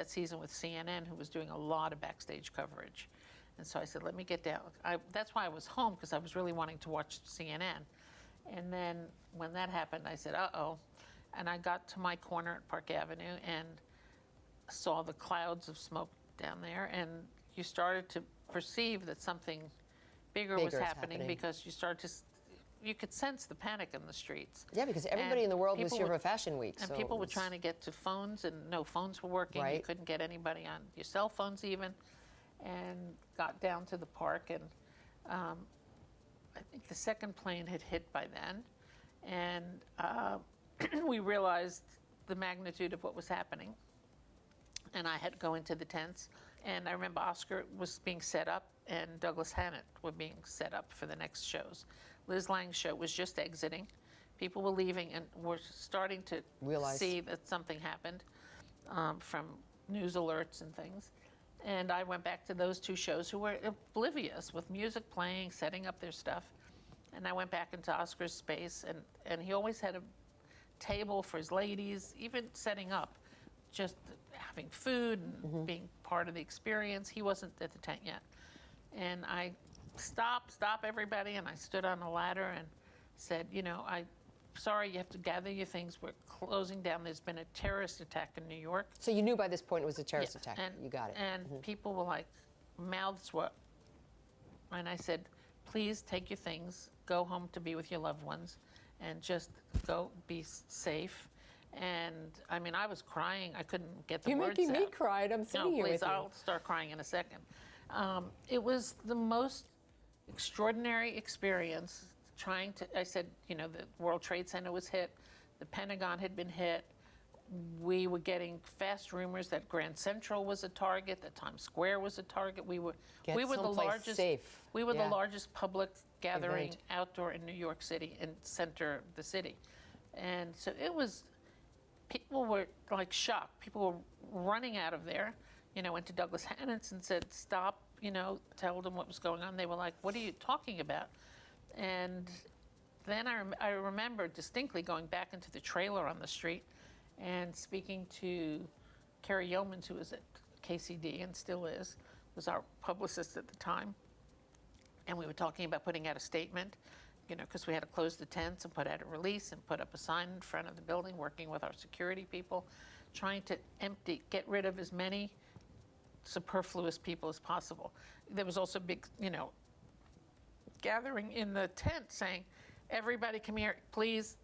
season with CNN, who was doing a lot of backstage coverage. And so I said, let me get down. That's why I was home, because I was really wanting to watch CNN. And then when that happened, I said, uh-oh. And I got to my corner at Park Avenue and saw the clouds of smoke down there. And you started to perceive that something bigger was happening, because you could sense the panic in the streets. Yeah, because everybody in the world was here for Fashion Week. And people were trying to get to phones, and no phones were working. Right. You couldn't get anybody on your cell phones even. And got down to the park, and I think the second plane had hit by then. And we realized the magnitude of what was happening. And I had to go into the tents. And I remember Oscar was being set up, and Douglas Hannett were being set up for the next shows. Liz Lang's show was just exiting. People were leaving and were starting to see that something happened from news alerts and things. And I went back to those two shows, who were oblivious, with music playing, setting up their stuff. And I went back into Oscar's space, and he always had a table for his ladies, even setting up, just having food and being part of the experience. He wasn't at the tent yet. And I stop everybody, and I stood on a ladder and said, I'm sorry, you have to gather your things. We're closing down. There's been a terrorist attack in New York. So you knew by this point it was a terrorist attack. You got it. And people were like, mouths were, and I said, please take your things, go home to be with your loved ones, and just go be safe. And I mean, I was crying. I couldn't get the words out. You're making me cry, and I'm sitting here with you. I'll start crying in a second. It was the most extraordinary experience. I said, the World Trade Center was hit, the Pentagon had been hit. We were getting fast rumors that Grand Central was a target, that Times Square was a target. We were the largest safe. We were the largest public gathering outdoor in New York City, in center of the city. And so people were like shocked. People were running out of there. Went to Douglas Hannett's and said, stop, told them what was going on. They were like, what are you talking about? And then I remember distinctly going back into the trailer on the street and speaking to Carrie Yeomans, who was at KCD and still was our publicist at the time. And we were talking about putting out a statement, because we had to close the tents and put out a release and put up a sign in front of the building, working with our security people, trying to get rid of as many superfluous people as possible. There was also a big, gathering in the tent saying, everybody come here, please,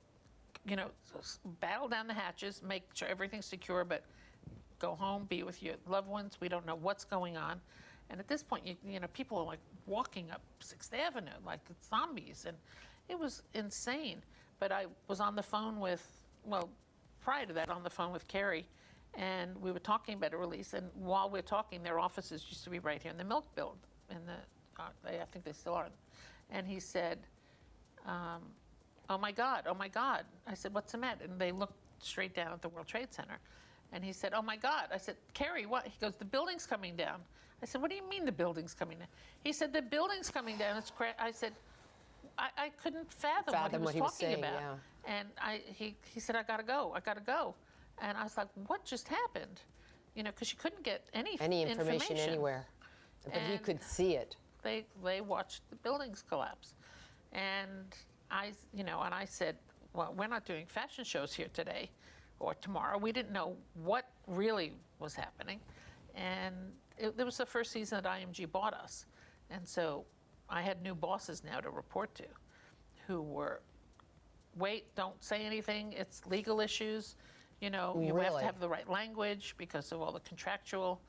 battle down the hatches, make sure everything's secure, but go home, be with your loved ones. We don't know what's going on. And at this point, people are like walking up 6th Avenue like zombies, and it was insane. But I was on the phone prior to that, on the phone with Carrie, and we were talking about a release. And while we're talking, their offices used to be right here in the Milk Build, I think they still are. And he said, oh my God. I said, what's the matter? And they looked straight down at the World Trade Center. And he said, oh my God. I said, Carrie, what? He goes, the building's coming down. I said, what do you mean the building's coming down? He said, the building's coming down. I said, I couldn't fathom what he was talking about. Yeah. And he said, I gotta go. And I was like, what just happened? Because you couldn't get any information anywhere. But he could see it. They watched the buildings collapse. And I said, well, we're not doing fashion shows here today or tomorrow. We didn't know what really was happening. And it was the first season that IMG bought us. And so I had new bosses now to report to who were, wait, don't say anything, it's legal issues. You know, you have Really? to have the right language because of all the contractual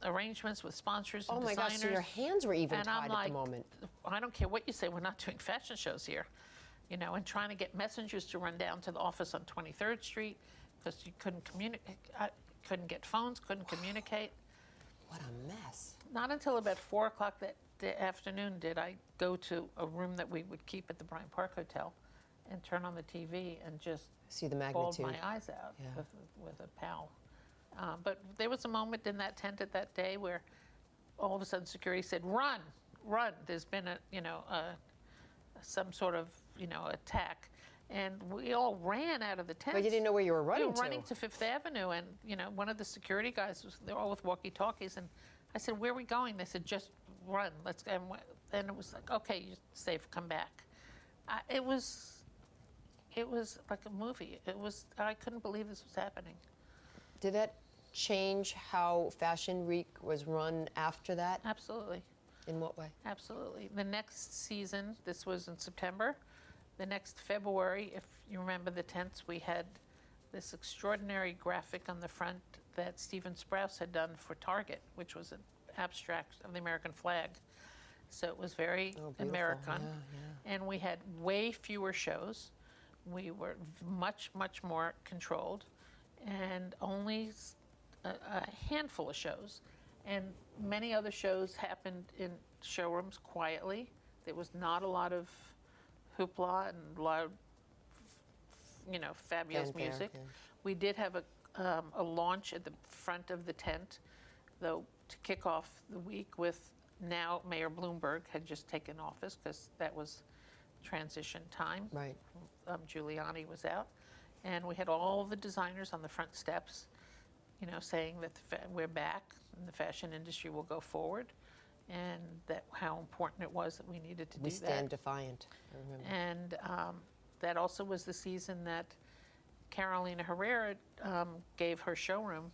arrangements with sponsors and Oh my designers. gosh, so your hands were even And tied I'm at like, the moment. I don't care what you say, we're not doing fashion shows here. You know, and trying to get messengers to run down to the office on 23rd Street because you couldn't communicate, couldn't get phones, couldn't communicate. What a mess. Not until about 4 o'clock that afternoon did I go to a room that we would keep at the Bryant Park Hotel and turn on the TV and just See the bawled magnitude. my eyes out Yeah. with a pal. But there was a moment in that tent at that day where all of a sudden security said, run, run. There's been some sort of, attack. And we all ran out of the tent. But you didn't know where you were running We were running to Fifth Avenue, and one of the security guys they're all with walkie-talkies, and I said, "Where are we going?" They said, "Just run. Let's go." And it was like, "Okay, you're safe. Come back." It was like a movie. I couldn't believe this was happening. Did that change how Fashion Week was run after that? Absolutely. In what way? Absolutely. The next season, this was in September. The next February, if you remember the tents, we had this extraordinary graphic on the front that Stephen Sprouse had done for Target, which was an abstract of the American flag. So it was very beautiful. American. Yeah. And we had way fewer shows. We were much, much more controlled, and only a handful of shows. And many other shows happened in showrooms quietly. There was not a lot of hoopla and loud, fabulous Fanfare, music. yeah. We did have a launch at the front of the tent, though, to kick off the week with now Mayor Bloomberg had just taken office because that was transition time. Right. Giuliani was out. And we had all the designers on the front steps, saying that we're back and the fashion industry will go forward, and that how important it was that we needed to do that. We stand defiant. I remember. And that also was the season that Carolina Herrera gave her showroom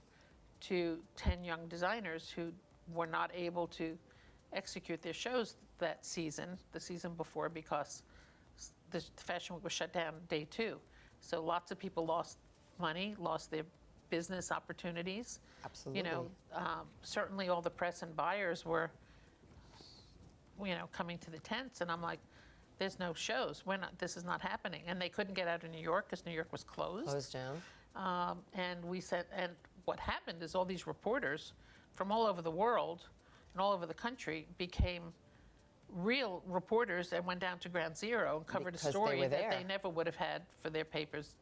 to 10 young designers who were not able to execute their shows that season, the season before, because the Fashion Week was shut down day 2. So lots of people lost money, lost their business opportunities. Absolutely. Certainly all the press and buyers were, coming to the tents, and I'm like, there's no shows. This is not happening. And they couldn't get out of New York because New York was closed. Closed down. And we said, and what happened is all these reporters from all over the world and all over the country became real reporters and went down to Ground Zero and covered Because a they story were that there. they never would have had for their papers,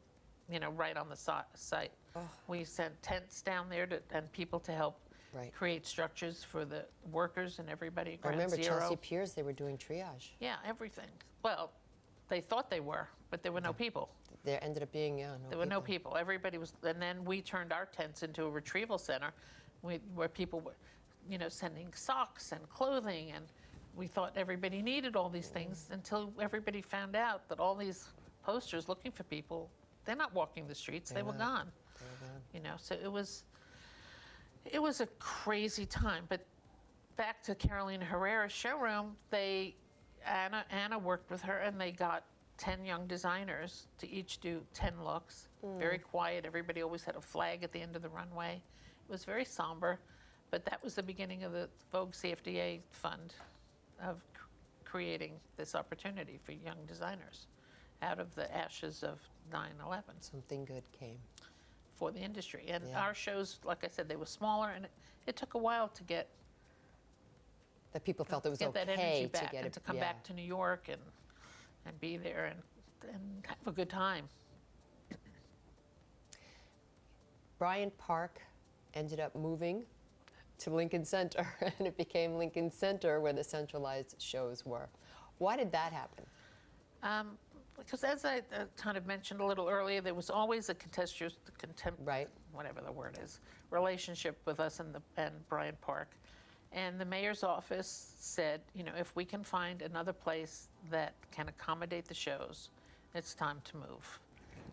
right on the site. Oh. We sent tents down there and people to help Right. create structures for the workers and everybody at I Ground remember Zero. Chelsea Piers, they were doing triage. Yeah, everything. Well, they thought they were, but there were no people. There ended up being, no There were no people. Everybody was, and then we turned our tents into a retrieval center where people were, sending socks and clothing, and we thought everybody needed all these things until everybody found out that all these posters looking for people, they're not walking the streets, they were gone. So it was a crazy time. But back to Carolina Herrera's showroom, Anna worked with her, and they got 10 young designers to each do 10 looks. Very quiet. Everybody always had a flag at the end of the runway. It was very somber, but that was the beginning of the Vogue CFDA fund of creating this opportunity for young designers out of the ashes of 9/11 Something good came. for the industry. And Yeah. our shows, like I said, they were smaller, and it took a while to get That people felt it was that energy okay back to get and it. to come yeah. back to New York and be there and have a good time. Bryant Park ended up moving to Lincoln Center, and it became Lincoln Center where the centralized shows were. Why did that happen? Because as I kind of mentioned a little earlier, there was always a Right. whatever the word is, relationship with us and Bryant Park. And the mayor's office said, if we can find another place that can accommodate the shows, it's time to move.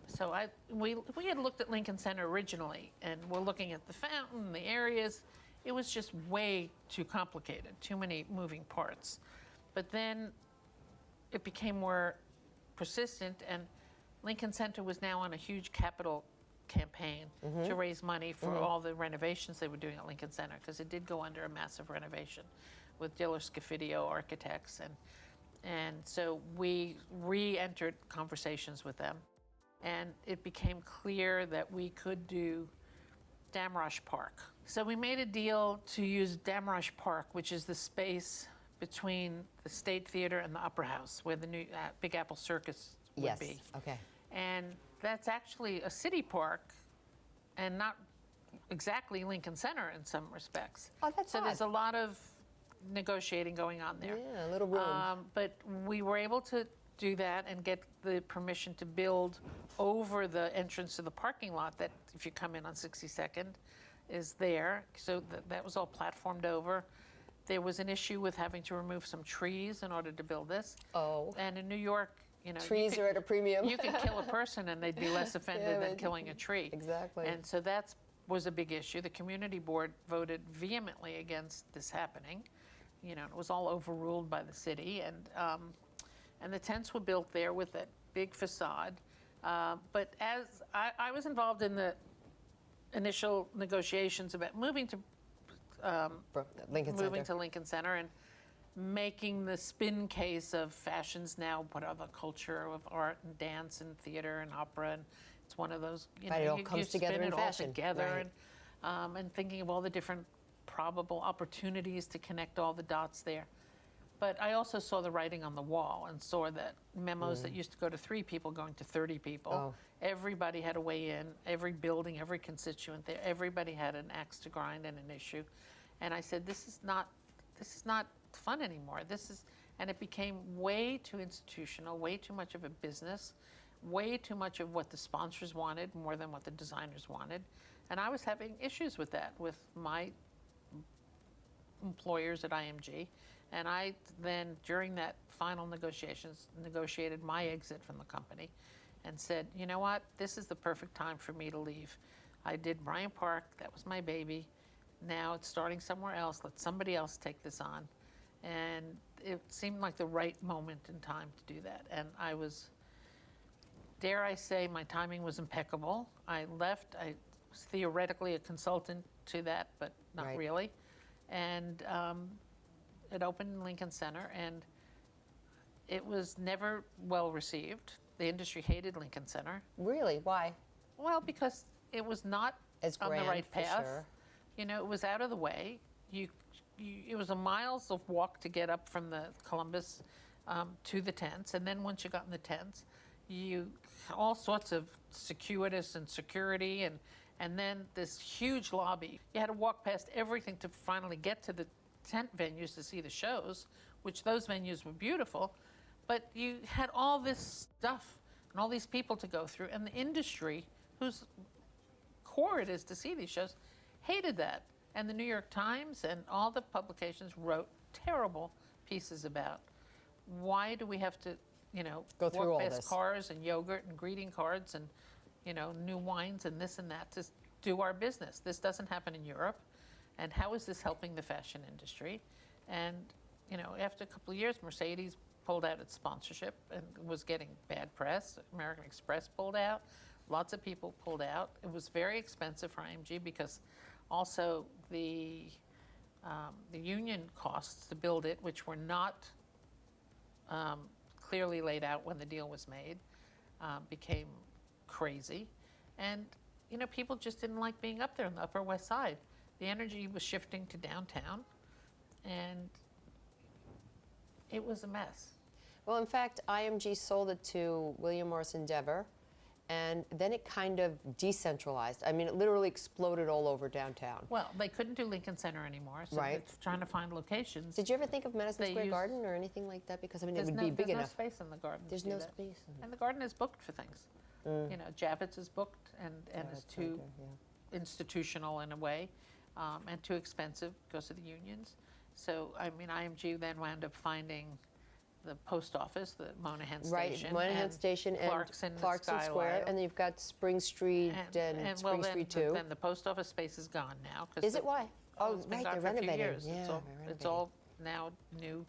So we had looked at Lincoln Center originally, and we're looking at the fountain, the areas. It was just way too complicated, too many moving parts. But then it became more persistent, and Lincoln Center was now on a huge capital campaign to raise money for all the renovations they were doing at Lincoln Center, because it did go under a massive renovation with Diller Scofidio Architects. And so we re-entered conversations with them, and it became clear that we could do Damrosch Park. So we made a deal to use Damrosch Park, which is the space between the State Theater and the Opera House, where the new Big Apple Circus would be. Okay. And that's actually a city park and not exactly Lincoln Center in some respects. Oh, that's so odd. there's a lot of negotiating going on there. Yeah, a little room. But we were able to do that and get the permission to build over the entrance to the parking lot that, if you come in on 62nd, is there. So that was all platformed over. There was an issue with having to remove some trees in order to build this. Oh. And in New York, trees are at a premium. You could kill a person and they'd be less offended than killing a tree. Exactly. And so that was a big issue. The community board voted vehemently against this happening. It was all overruled by the city, and the tents were built there with that big facade. But as I was involved in the initial negotiations about moving to Lincoln Center and making the spin case of fashions now, what are the culture of art and dance and theater and opera, and it's one of those, it all comes together spin in it fashion. all together, Right. And thinking of all the different probable opportunities to connect all the dots there. But I also saw the writing on the wall and saw that memos that used to go to 3 people going to 30 people. Oh. Everybody had to weigh in, every building, every constituent there, everybody had an axe to grind and an issue. And I said, this is not fun anymore. And it became way too institutional, way too much of a business, way too much of what the sponsors wanted more than what the designers wanted. And I was having issues with that with my employers at IMG. And I then, during that final negotiations, negotiated my exit from the company and said, you know what, this is the perfect time for me to leave. I did Bryant Park, that was my baby. Now it's starting somewhere else, let somebody else take this on. And it seemed like the right moment in time to do that. And I was, dare I say, my timing was impeccable. I left, I was theoretically a consultant to that, but not Right. really. And it opened in Lincoln Center, and it was never well received. The industry hated Lincoln Center. Really? Why? Well, because it was not As on grand, the right for path. sure. It was out of the way. It was a miles of walk to get up from the Columbus to the tents, and then once you got in the tents, all sorts of circuitous and security, and then this huge lobby. You had to walk past everything to finally get to the tent venues to see the shows, which those venues were beautiful, but you had all this stuff and all these people to go through, and the industry, whose core it is to see these shows, hated that. And the New York Times and all the publications wrote terrible pieces about why do we have to, Go through all walk past this. cars and yogurt and greeting cards and, new wines and this and that to do our business. This doesn't happen in Europe. And how is this helping the fashion industry? And, after a couple of years, Mercedes pulled out its sponsorship and was getting bad press. American Express pulled out. Lots of people pulled out. It was very expensive for IMG because also the union costs to build it, which were not clearly laid out when the deal was made, became crazy. And, people just didn't like being up there on the Upper West Side. The energy was shifting to downtown, and it was a mess. Well, in fact, IMG sold it to William Morris Endeavor, and then it kind of decentralized. I mean, it literally exploded all over downtown. Well, they couldn't do Lincoln Center anymore, so Right. they're trying to find locations. Did you ever think of Madison They Square used- Garden or anything like that? Because, I mean, it There's would no, be big there's no enough. space in the garden. There's to do no that. space. And the garden is booked for things. Javits is booked and is That's too right there, yeah. institutional in a way, and too expensive because of the unions. So, I mean, IMG then wound up finding the post office, the Moynihan Right, Station. Moynihan Station and Clarkson Square, Skyway. and then you've got Spring Street and well, Spring Street 2. then the post office space is gone now. Is it why? Oh, it's been right, gone they're for a few renovating. years. Yeah, It's they're all now new,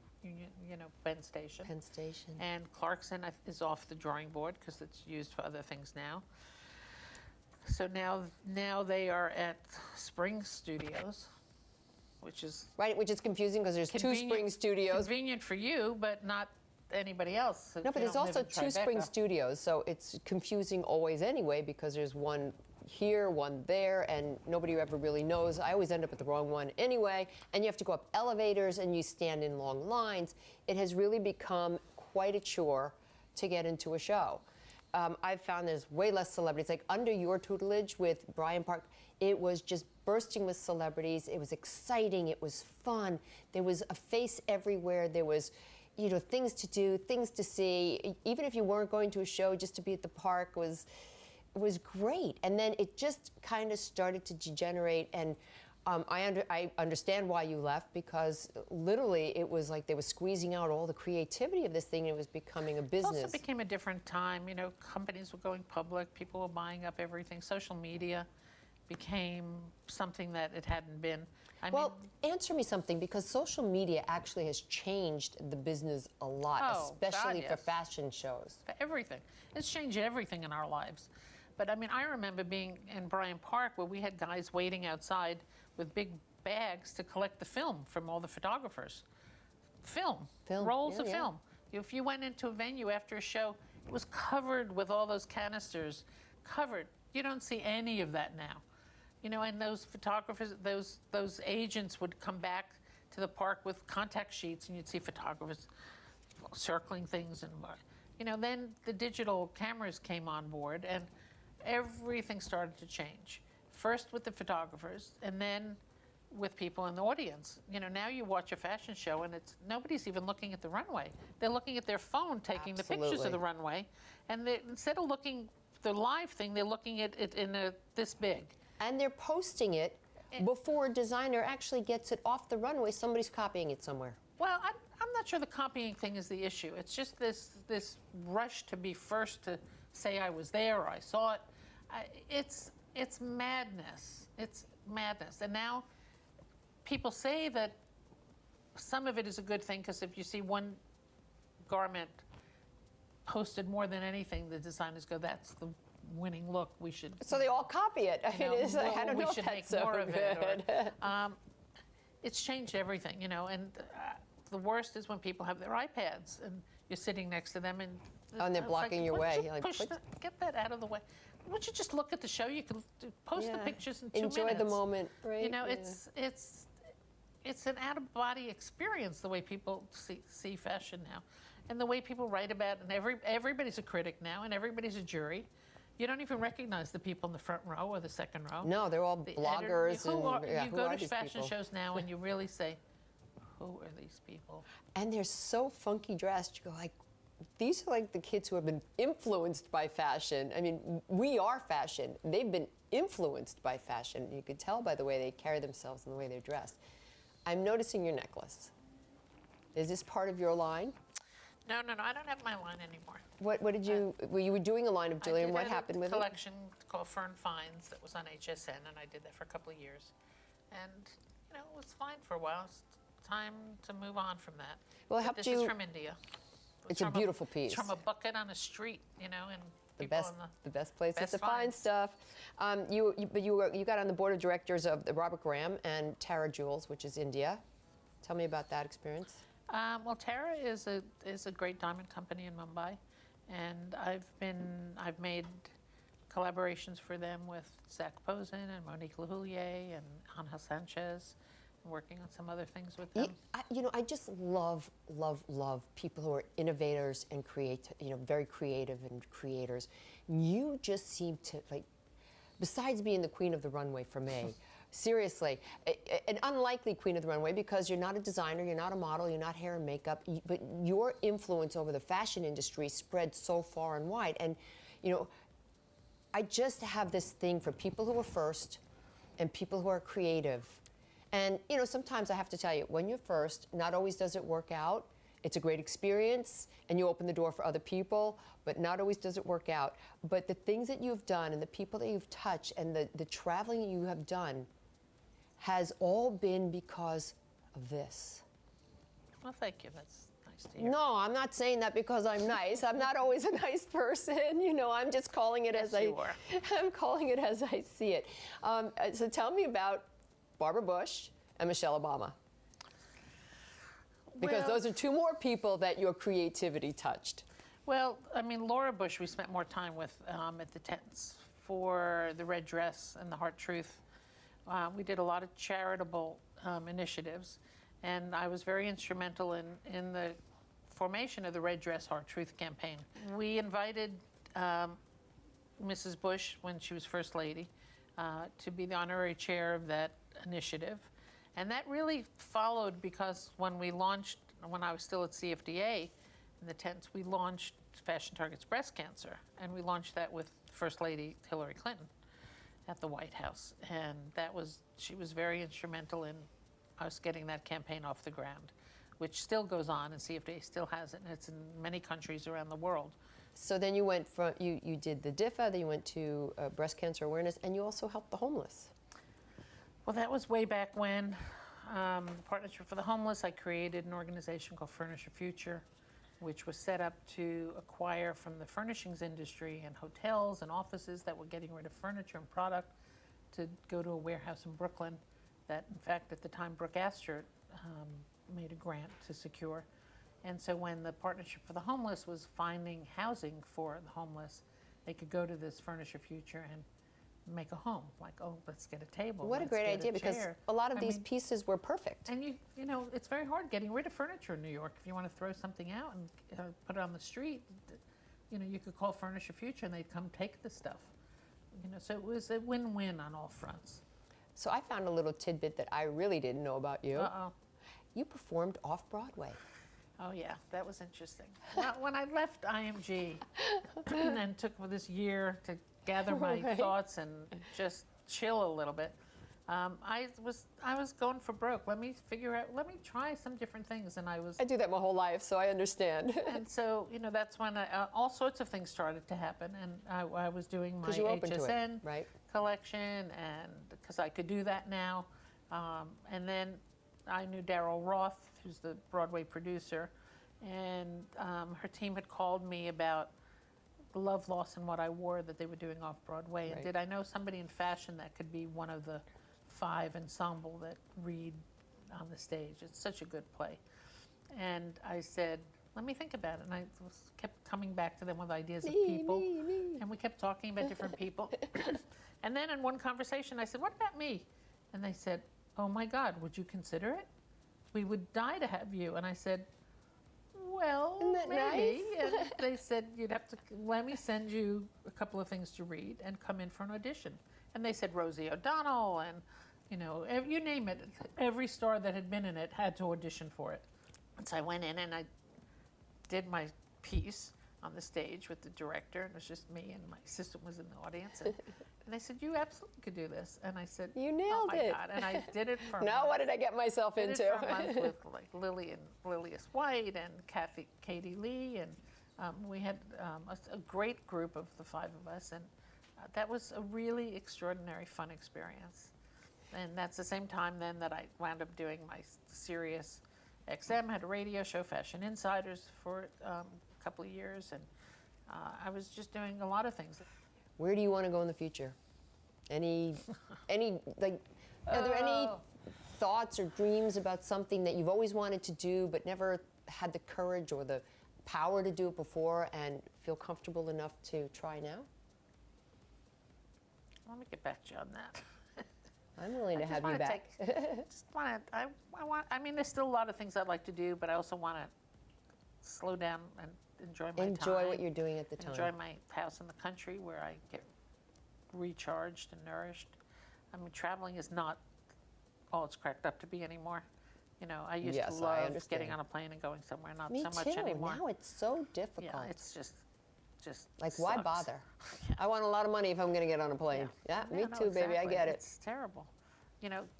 Penn Station. Penn Station. And Clarkson is off the drawing board because it's used for other things now. So now they are at Spring Studios, which is Right, which is confusing because there's two convenient- Spring Studios. Convenient for you, but not anybody else. if No, but you there's don't live also in two Spring Tribeca. Studios, so it's confusing always anyway because there's one here, one there, and nobody ever really knows. I always end up at the wrong one anyway, and you have to go up elevators and you stand in long lines. It has really become quite a chore to get into a show. I've found there's way less celebrities. Like under your tutelage with Bryant Park, it was just bursting with celebrities. It was exciting. It was fun. There was a face everywhere. There was, things to do, things to see. Even if you weren't going to a show, just to be at the park was great. And then it just kind of started to degenerate. And I understand why you left, because literally it was like they were squeezing out all the creativity of this thing, and it was becoming a It business. also became a different time. Companies were going public. People were buying up everything. Social media became something that it hadn't been. Well, answer me something, because social media actually has changed the business a lot, Oh, God, especially for yes. fashion shows. For everything. It's changed everything in our lives. But I remember being in Bryant Park where we had guys waiting outside with big bags to collect the film from all the photographers. Film, rolls of yeah. film. If you went into a venue after a show, it was covered with all those canisters, covered. You don't see any of that now. And those photographers, those agents would come back to the park with contact sheets, and you'd see photographers circling things. And then the digital cameras came on board, and everything started to change. First with the photographers, and then with people in the audience. Now you watch a fashion show, and nobody's even looking at the runway. They're looking at their phone, taking the pictures Absolutely. of the runway, and instead of looking the live thing, they're looking at it in this big. And they're posting it before a designer actually gets it off the runway. Somebody's copying it somewhere. Well, I'm not sure the copying thing is the issue. It's just this rush to be first to say I was there or I saw it. It's madness. It's madness. And now people say that some of it is a good thing, because if you see one garment posted more than anything, the designers go, that's the winning look. We should. So they all copy it. I don't know we if should that's make so more of good. it. It's changed everything, and the worst is when people have their iPads and you're sitting next to them and And they're it's blocking your why don't way. you Like, push put- get that out of the way. Why don't you just look at the show? You can post the Yeah. pictures in 2 minutes. Enjoy the moment, right? Yeah. It's an out-of-body experience, the way people see fashion now, and the way people write about it. And everybody's a critic now, and everybody's a jury. You don't even recognize the people in the front row or the second row. No, they're all The bloggers. who are, and you who go are to these fashion people? shows now, and you really say, who are these people? And they're so funky dressed. You go like, these are like the kids who have been influenced by fashion. I mean, we are fashion. They've been influenced by fashion. You could tell by the way they carry themselves and the way they're dressed. I'm noticing your necklace. Is this part of your line? No, I don't have my line anymore. What did you? Well, you were doing a line of jewelry, and what happened with I it? did a collection called Fern Finds that was on HSN, and I did that for a couple of years. And, it was fine for a while. It's time to move on from that. Well, it But helped this you- is from India. It's a from beautiful piece. It's from a bucket on a street, and The people best, in the best places best to find finds. stuff. You got on the board of directors of the Robert Graham and Tara Jewels, which is India. Tell me about that experience. Well, Tara is a great diamond company in Mumbai, and I've made collaborations for them with Zach Posen and Monique Lehoulier and Angel Sanchez. I'm working on some other things with them. I just love people who are innovators and very creative and creators. You just seem to, like, besides being the queen of the runway for me, seriously, an unlikely queen of the runway, because you're not a designer, you're not a model, you're not hair and makeup, but your influence over the fashion industry spread so far and wide. And, I just have this thing for people who are first and people who are creative. And, sometimes I have to tell you, when you're first, not always does it work out. it's a great experience, and you open the door for other people, but not always does it work out. But the things that you've done and the people that you've touched and the traveling you have done has all been because of this. Well, thank you. That's nice to hear. No, I'm not saying that because I'm nice. I'm not always a nice person. I'm just calling it Yes, as you are. I'm calling it as I see it. So tell me about Barbara Bush and Michelle Obama. Because Well- those are two more people that your creativity touched. Well, I mean, Laura Bush, we spent more time with at the tents for the red dress and the Heart Truth. We did a lot of charitable initiatives, and I was very instrumental in the formation of the Red Dress Heart Truth campaign. We invited Mrs. Bush, when she was First Lady, to be the honorary chair of that initiative. And that really followed because when I was still at CFDA in the tents, we launched Fashion Targets Breast Cancer, and we launched that with First Lady Hillary Clinton at the White House. And she was very instrumental in us getting that campaign off the ground, which still goes on, and CFDA still has it, and it's in many countries around the world. So then you went from, you did the DIFA, then you went to breast cancer awareness, and you also helped the homeless. Well, that was way back when. The Partnership for the Homeless, I created an organization called Furnish a Future, which was set up to acquire from the furnishings industry and hotels and offices that were getting rid of furniture and product to go to a warehouse in Brooklyn that, in fact, at the time, Brooke Astor made a grant to secure. And so when the Partnership for the Homeless was finding housing for the homeless, they could go to this Furnish a Future and make a home. Like, oh, let's get a table. What a let's great get idea, because chair. a lot of I these mean, pieces were perfect. and you know, it's very hard getting rid of furniture in New York. If you want to throw something out and put it on the street, you could call Furnish a Future and they'd come take the stuff. So it was a win-win on all fronts. So I found a little tidbit that I really didn't know about you. Uh-oh. You performed off-Broadway. Oh yeah, that was interesting. Well, when I left IMG and took this year to gather my Right. thoughts and just chill a little bit, I was going for broke. Let me try some different things, and I was. I do that my whole life, so I understand. And so, that's when all sorts of things started to happen, and I was doing my 'Cause you opened to it, HSN right? collection, and because I could do that now, and then I knew Daryl Roth, who's the Broadway producer, and her team had called me about the Love, Loss, and What I Wore that they were doing off Broadway, and Right. did I know somebody in fashion that could be one of the 5 ensemble that read on the stage? It's such a good play. And I said, let me think about it. And I kept coming back to them with ideas of people. Me. And we kept talking about different people. And then in one conversation, I said, what about me? And they said, oh my God, would you consider it? We would die to have you. And I said, well, Isn't that maybe. nice? And they said, you'd have to, let me send you a couple of things to read and come in for an audition. And they said Rosie O'Donnell and, you name it. Every star that had been in it had to audition for it. And so I went in and I did my piece on the stage with the director, and it was just me, and my assistant was in the audience. And they said, you absolutely could do this. And I said, You oh nailed my it. God. And I did it for a Now month. what did I get myself Did into? it for a month with like Lilias White and Katie Lee, and we had a great group of the 5 of us, and that was a really extraordinary, fun experience. And that's the same time then that I wound up doing my Sirius XM, had a radio show, Fashion Insiders, for a couple of years, and I was just doing a lot of things. Where do you want to go in the future? Are there any thoughts or dreams about something that you've always wanted to do but never had the courage or the power to do it before and feel comfortable enough to try now? Let me get back to you on that. I'm willing to just have you wanna back. I mean, there's still a lot of things I'd like to do, but I also want to slow down and enjoy my time. Enjoy what you're doing at the time. Enjoy my house in the country where I get recharged and nourished. I mean, traveling is not all it's cracked up to be anymore. I used Yes, to I love understand. getting on a plane and going somewhere, not Me so too. much anymore. Now it's so difficult. Yeah, it's just like, why sucks. bother? I want a lot of money if I'm going to get on a plane. Yeah, me no, too, baby. I exactly. get it. It's terrible.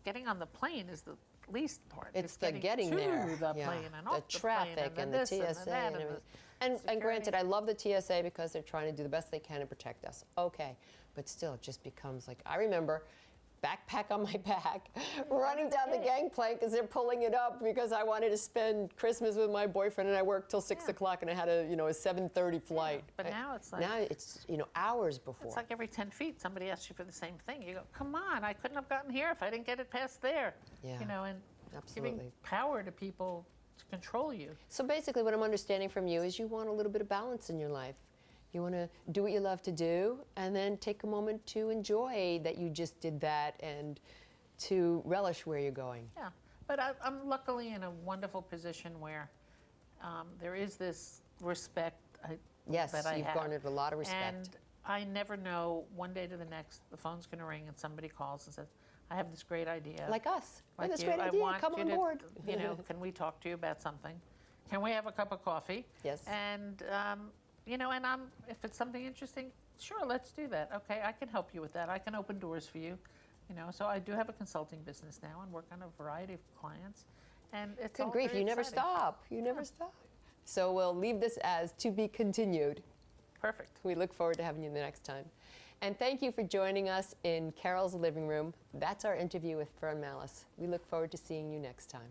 Getting on the plane is the least part. It's the getting to there. the Yeah. plane and the off the traffic plane and the this TSA and the that and and everything. the And security. granted, I love the TSA because they're trying to do the best they can to protect us. Okay, but still, it just becomes like I remember. Backpack on my back, running down the gangplank because they're pulling it up because I wanted to spend Christmas with my boyfriend and I worked till 6 o'clock and I had a 7:30 flight. But now it's like Now it's hours before. it's like every 10 feet somebody asks you for the same thing. You go, come on, I couldn't have gotten here if I didn't get it past there. Yeah, And absolutely. giving power to people to control you. So basically, what I'm understanding from you is you want a little bit of balance in your life. You want to do what you love to do and then take a moment to enjoy that you just did that and to relish where you're going. Yeah, but I'm luckily in a wonderful position where there is this respect Yes, that I you've have. garnered a lot of respect. And I never know, one day to the next, the phone's going to ring and somebody calls and says, I have this great idea. Like us. Like That's a you, great I idea. want Come you on to, board. can we talk to you about something? Can we have a cup of coffee? Yes. And, and if it's something interesting, sure, let's do that. Okay, I can help you with that. I can open doors for you. So I do have a consulting business now and work on a variety of clients. And it's all Good grief, very you never exciting. stop. You never stop. So we'll leave this as to be continued. Perfect. We look forward to having you the next time. And thank you for joining us in Carol's living room. That's our interview with Fern Mallis. We look forward to seeing you next time.